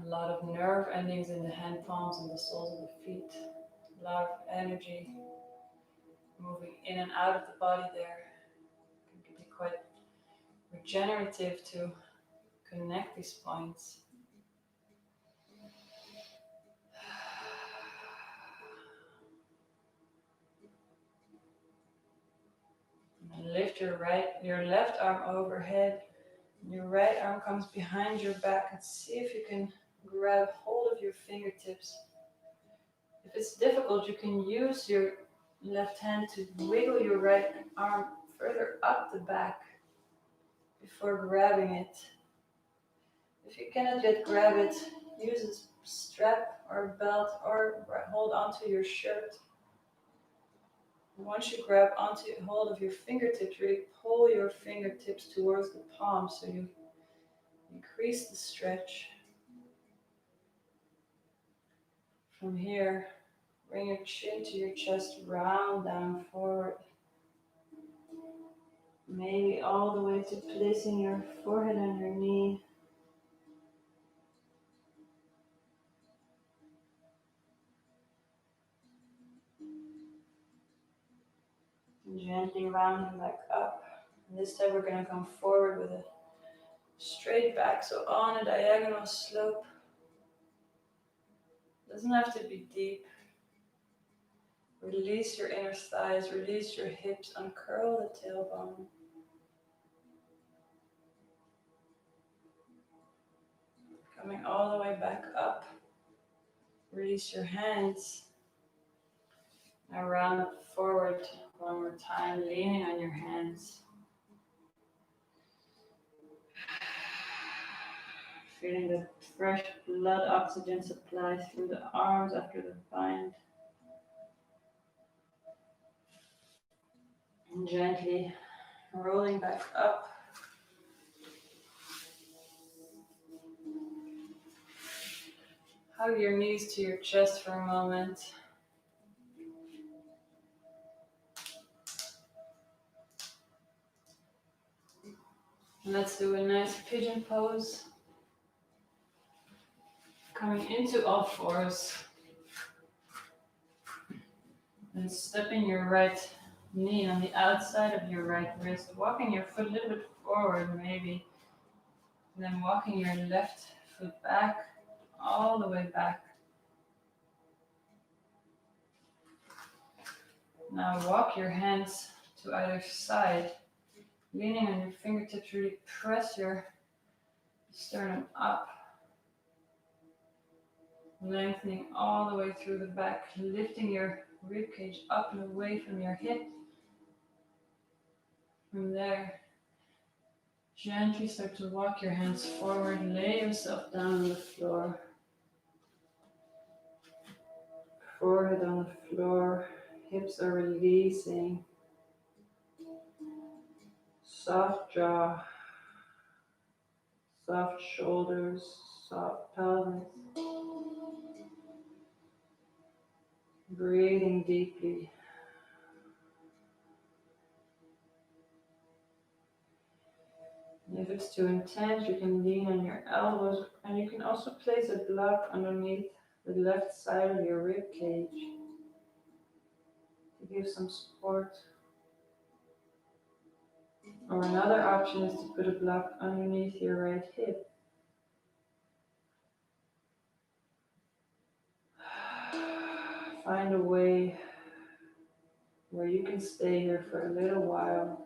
Speaker 1: A lot of nerve endings in the hand palms and the soles of the feet. A lot of energy moving in and out of the body there. It can be quite regenerative to connect these points. And lift your left arm overhead. Your right arm comes behind your back, and see if you can grab hold of your fingertips. If it's difficult, you can use your left hand to wiggle your right arm further up the back before grabbing it. If you cannot yet grab it, use a strap or a belt or hold onto your shirt. Once you grab hold of your fingertips, really pull your fingertips towards the palm so you increase the stretch. From here, bring your chin to your chest, round down forward. Maybe all the way to placing your forehead on your knee. Gently rounding back up. And this time we're going to come forward with a straight back, so on a diagonal slope. Doesn't have to be deep. Release your inner thighs, release your hips, uncurl the tailbone. Coming all the way back up. Release your hands. Now round forward one more time, leaning on your hands. Feeling the fresh blood oxygen supply through the arms after the bind. And gently rolling back up. Hug your knees to your chest for a moment. And let's do a nice pigeon pose. Coming into all fours. And stepping your right knee on the outside of your right wrist. Walking your foot a little bit forward maybe. And then walking your left foot back, all the way back. Now walk your hands to either side. Leaning on your fingertips, really press your sternum up. Lengthening all the way through the back, lifting your ribcage up and away from your hip. From there, gently start to walk your hands forward, lay yourself down on the floor. Forehead on the floor, hips are releasing. Soft jaw, soft shoulders, soft pelvis. Breathing deeply. And if it's too intense, you can lean on your elbows, and you can also place a block underneath the left side of your rib cage to give some support. Or another option is to put a block underneath your right hip. Find a way where you can stay here for a little while.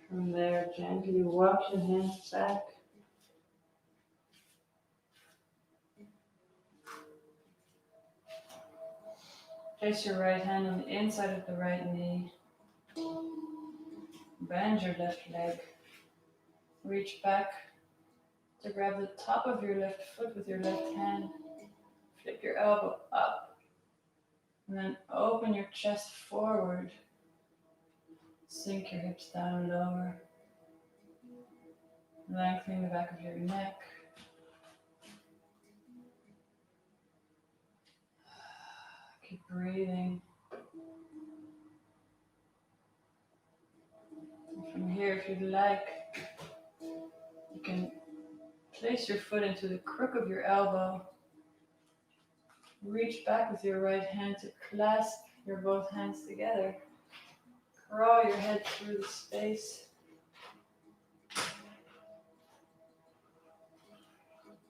Speaker 1: From there, gently walk your hands back. Place your right hand on the inside of the right knee. Bend your left leg. Reach back to grab the top of your left foot with your left hand. Flip your elbow up. And then open your chest forward. Sink your hips down lower. Lengthening the back of your neck. Keep breathing. And from here, if you'd like, you can place your foot into the crook of your elbow. Reach back with your right hand to clasp your both hands together. Crawl your head through the space.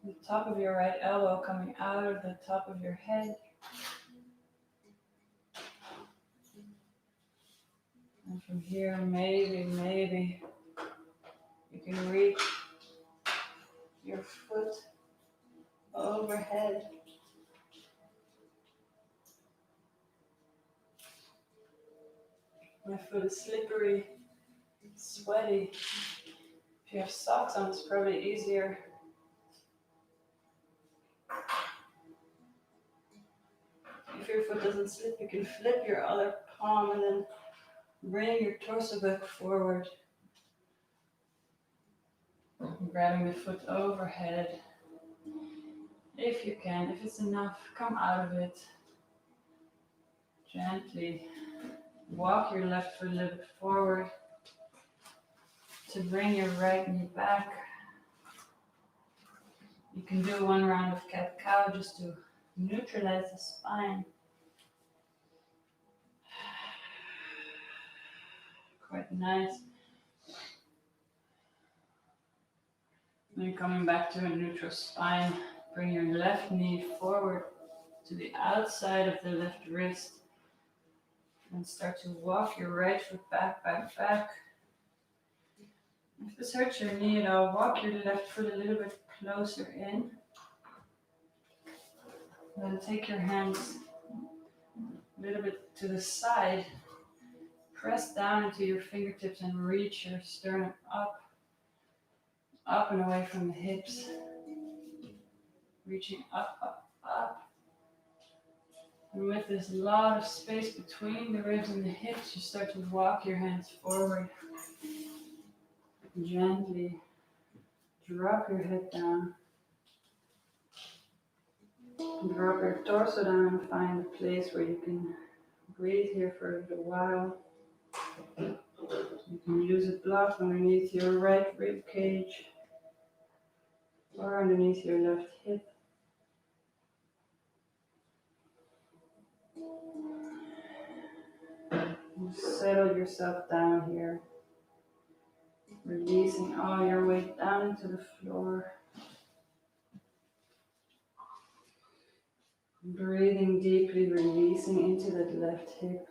Speaker 1: The top of your right elbow coming out of the top of your head. And from here, maybe you can reach your foot overhead. My foot is slippery, sweaty. If you have socks on, it's probably easier. If your foot doesn't slip, you can flip your other palm and then bring your torso back forward. Grabbing the foot overhead. If you can, if it's enough, come out of it. Gently walk your left foot a little bit forward to bring your right knee back. You can do one round of cat-cow just to neutralize the spine. Quite nice. Then coming back to a neutral spine, bring your left knee forward to the outside of the left wrist and start to walk your right foot back, back, back. If this hurts your knee at all, walk your left foot a little bit closer in. Then take your hands a little bit to the side. Press down into your fingertips and reach your sternum up and away from the hips. Reaching up, up, up. And with this lot of space between the ribs and the hips, you start to walk your hands forward. Gently drop your head down. Drop your torso down and find a place where you can breathe here for a little while. You can use a block underneath your right rib cage or underneath your left hip. And settle yourself down here, releasing all your weight down into the floor. Breathing deeply, releasing into that left hip.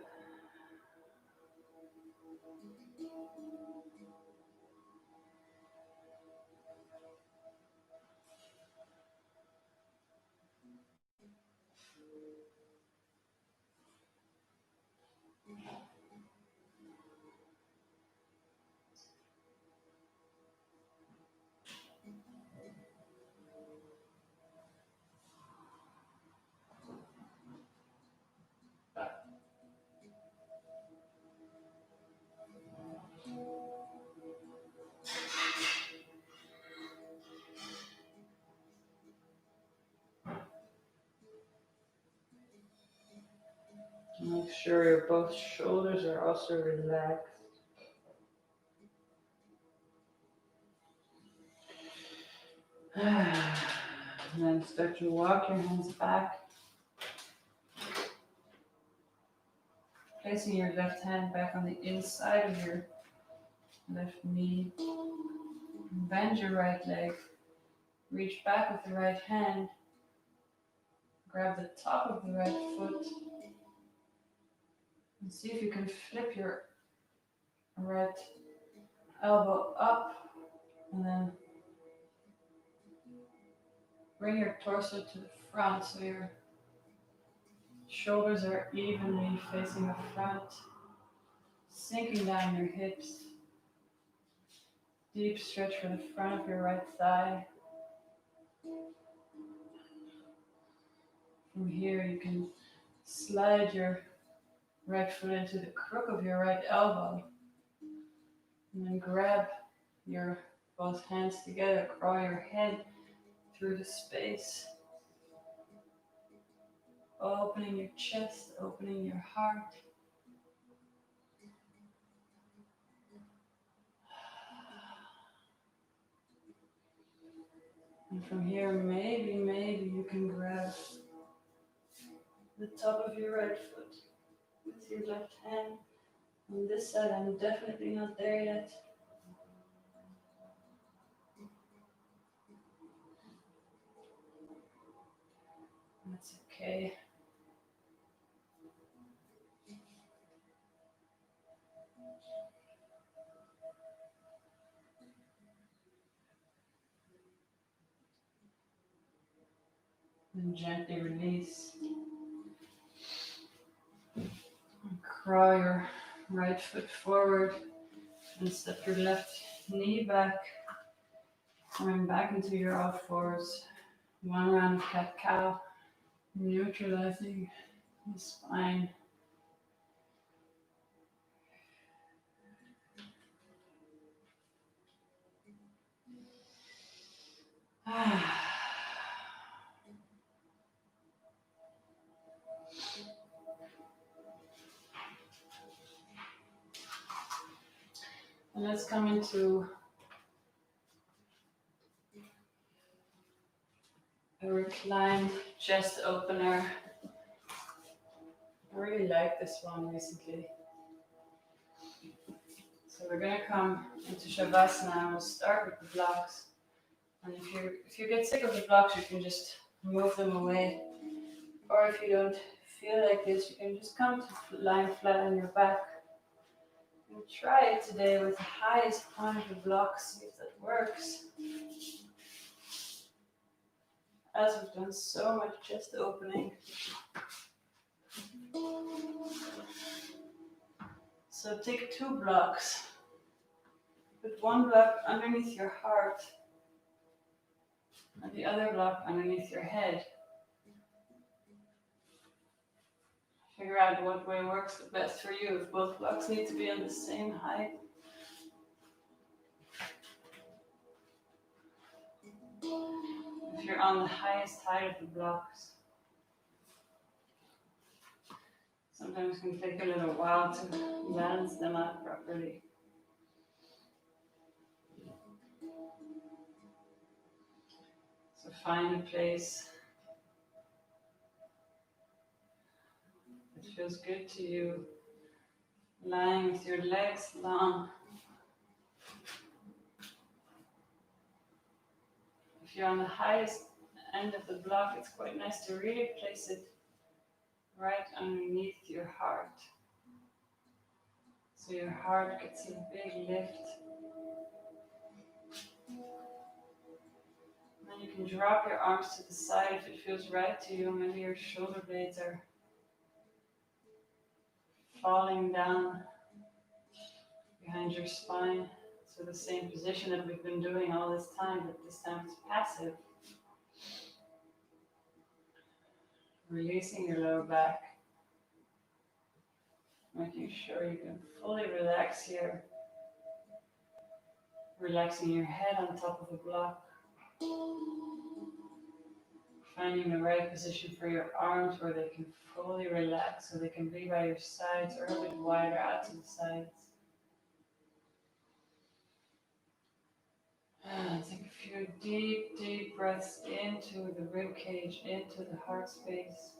Speaker 1: Make sure your both shoulders are also relaxed. And then start to walk your hands back. Placing your left hand back on the inside of your left knee. Bend your right leg. Reach back with the right hand. Grab the top of the right foot. And see if you can flip your right elbow up. And then bring your torso to the front so your shoulders are evenly facing the front. Sinking down your hips. Deep stretch for the front of your right thigh. From here you can slide your right foot into the crook of your right elbow. And then grab your both hands together, crawl your head through the space. Opening your chest, opening your heart. And from here, maybe you can grab the top of your right foot with your left hand. On this side, I'm definitely not there yet. That's okay. And gently release. And crawl your right foot forward and step your left knee back. Coming back into your all fours. One round of cat-cow, neutralizing the spine. And let's come into a reclined chest opener. I really like this one recently. So we're going to come into Shavasana and we'll start with the blocks. And if you get sick of the blocks, you can just move them away. Or if you don't feel like this, you can just come to lying flat on your back. And try it today with the highest point of the blocks, see if that works. As we've done so much chest opening. So take 2 blocks. Put one block underneath your heart and the other block underneath your head. Figure out what way works the best for you. If both blocks need to be on the same height. If you're on the highest height of the blocks. Sometimes it can take a little while to balance them out properly. So find a place that feels good to you. Lying with your legs long. If you're on the highest end of the block, it's quite nice to really place it right underneath your heart. So your heart gets a big lift. And then you can drop your arms to the side if it feels right to you. Maybe your shoulder blades are falling down behind your spine. So the same position that we've been doing all this time, but this time it's passive. Releasing your lower back. Making sure you can fully relax here. Relaxing your head on top of the block. Finding the right position for your arms where they can fully relax so they can be by your sides or a bit wider out to the sides. And take a few deep, deep breaths into the rib cage, into the heart space.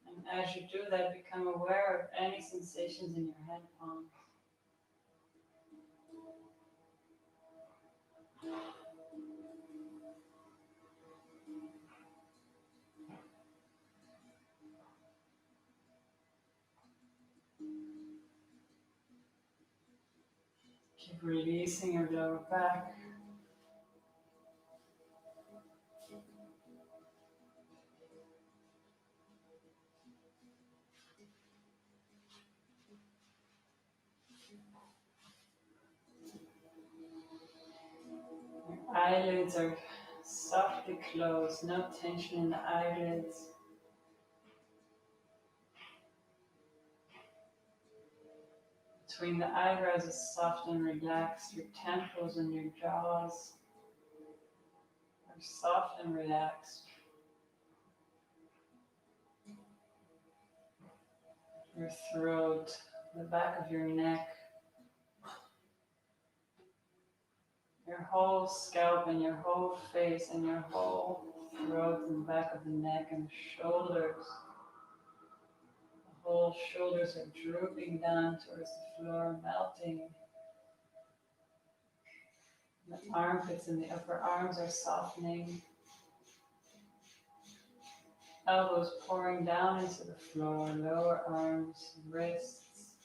Speaker 1: And as you do that, become aware of any sensations in your hand palms. Keep releasing your lower back. Your eyelids are softly closed, no tension in the eyelids. Between the eyebrows is soft and relaxed. Your temples and your jaws are soft and relaxed. Your throat, the back of your neck, your whole scalp and your whole face and your whole throat and the back of the neck and the shoulders. The whole shoulders are drooping down towards the floor, melting. The armpits and the upper arms are softening. Elbows pouring down into the floor, lower arms, wrists,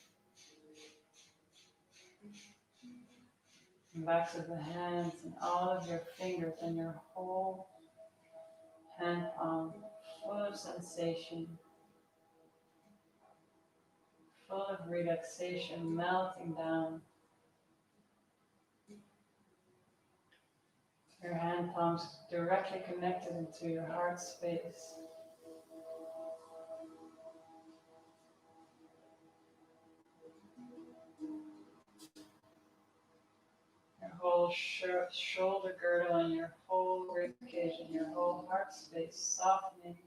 Speaker 1: and backs of the hands and all of your fingers and your whole hand palm full of sensation, full of relaxation, melting down. Your hand palms directly connected into your heart space. Your whole shoulder girdle and your whole rib cage and your whole heart space softening.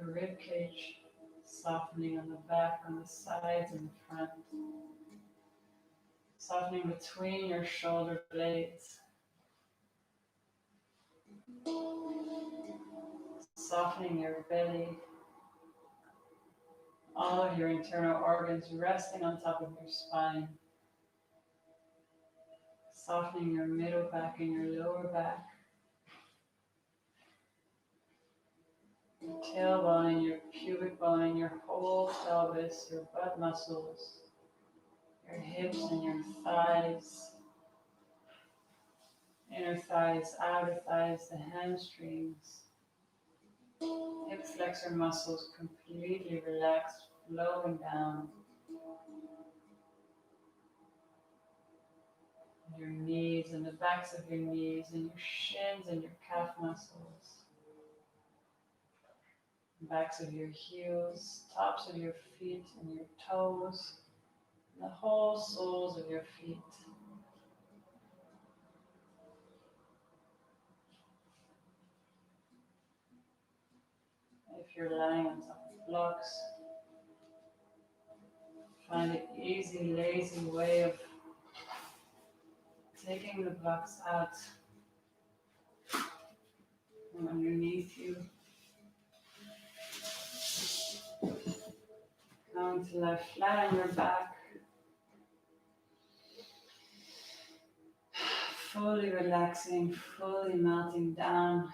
Speaker 1: the rib cage, softening on the back, on the sides, and the front. Softening between your shoulder blades. Softening your belly. All of your internal organs resting on top of your spine. Softening your middle back and your lower back. Your tailbone and your pubic bone and your whole pelvis, your butt muscles, your hips and your thighs, inner thighs, outer thighs, the hamstrings, hip flexor muscles completely relaxed, flowing down. Your knees and the backs of your knees and your shins and your calf muscles. Backs of your heels, tops of your feet and your toes, and the whole soles of your feet. If you're lying on top of blocks, find an easy, lazy way of taking the blocks out from underneath you. Going to lie flat on your back. Fully relaxing, fully melting down.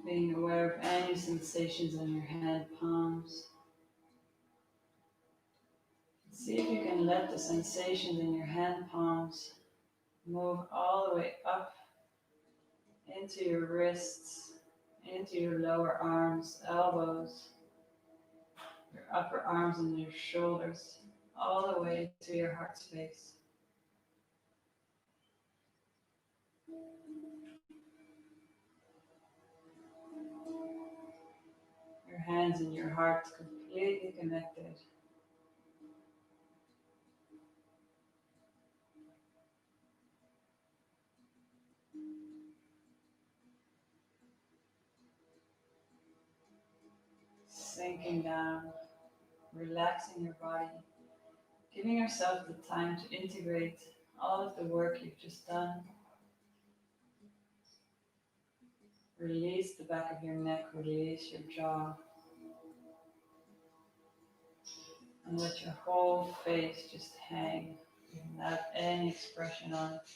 Speaker 1: Being aware of any sensations in your hand palms. See if you can let the sensations in your hand palms move all the way up into your wrists, into your lower arms, elbows, your upper arms and your shoulders, all the way to your heart space. Your hands and your heart completely connected. Sinking down, relaxing your body, giving yourself the time to integrate all of the work you've just done. Release the back of your neck, release your jaw. And let your whole face just hang without any expression on it.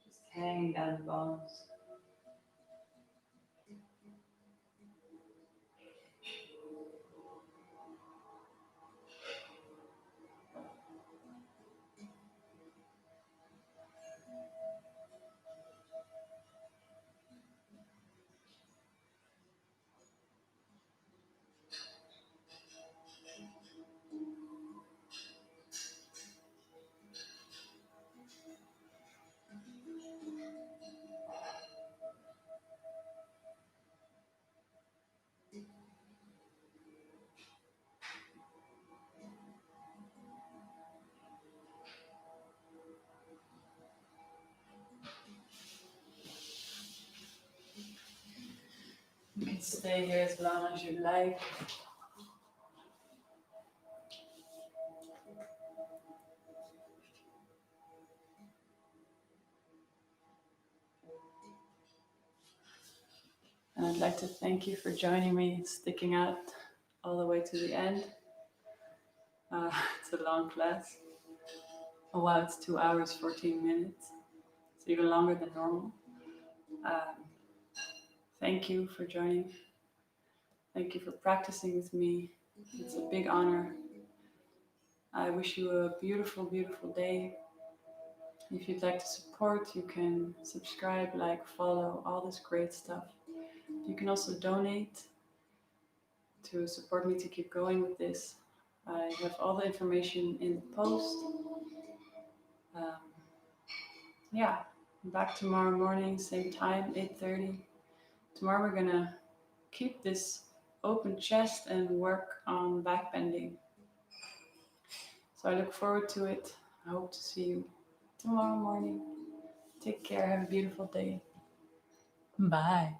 Speaker 1: Just hanging down the bones. You can stay here as long as you like. And I'd like to thank you for joining me, sticking out all the way to the end. It's a long class. Oh wow, it's 2 hours, 14 minutes. It's even longer than normal. Thank you for joining. Thank you for practicing with me. It's a big honor. I wish you a beautiful, beautiful day. If you'd like to support, you can subscribe, like, follow, all this great stuff. You can also donate to support me to keep going with this. I have all the information in the post. Yeah, I'm back tomorrow morning, same time, 8:30. Tomorrow we're gonna keep this open chest and work on back bending. So I look forward to it. I hope to see you tomorrow morning. Take care. Have a beautiful day. Bye.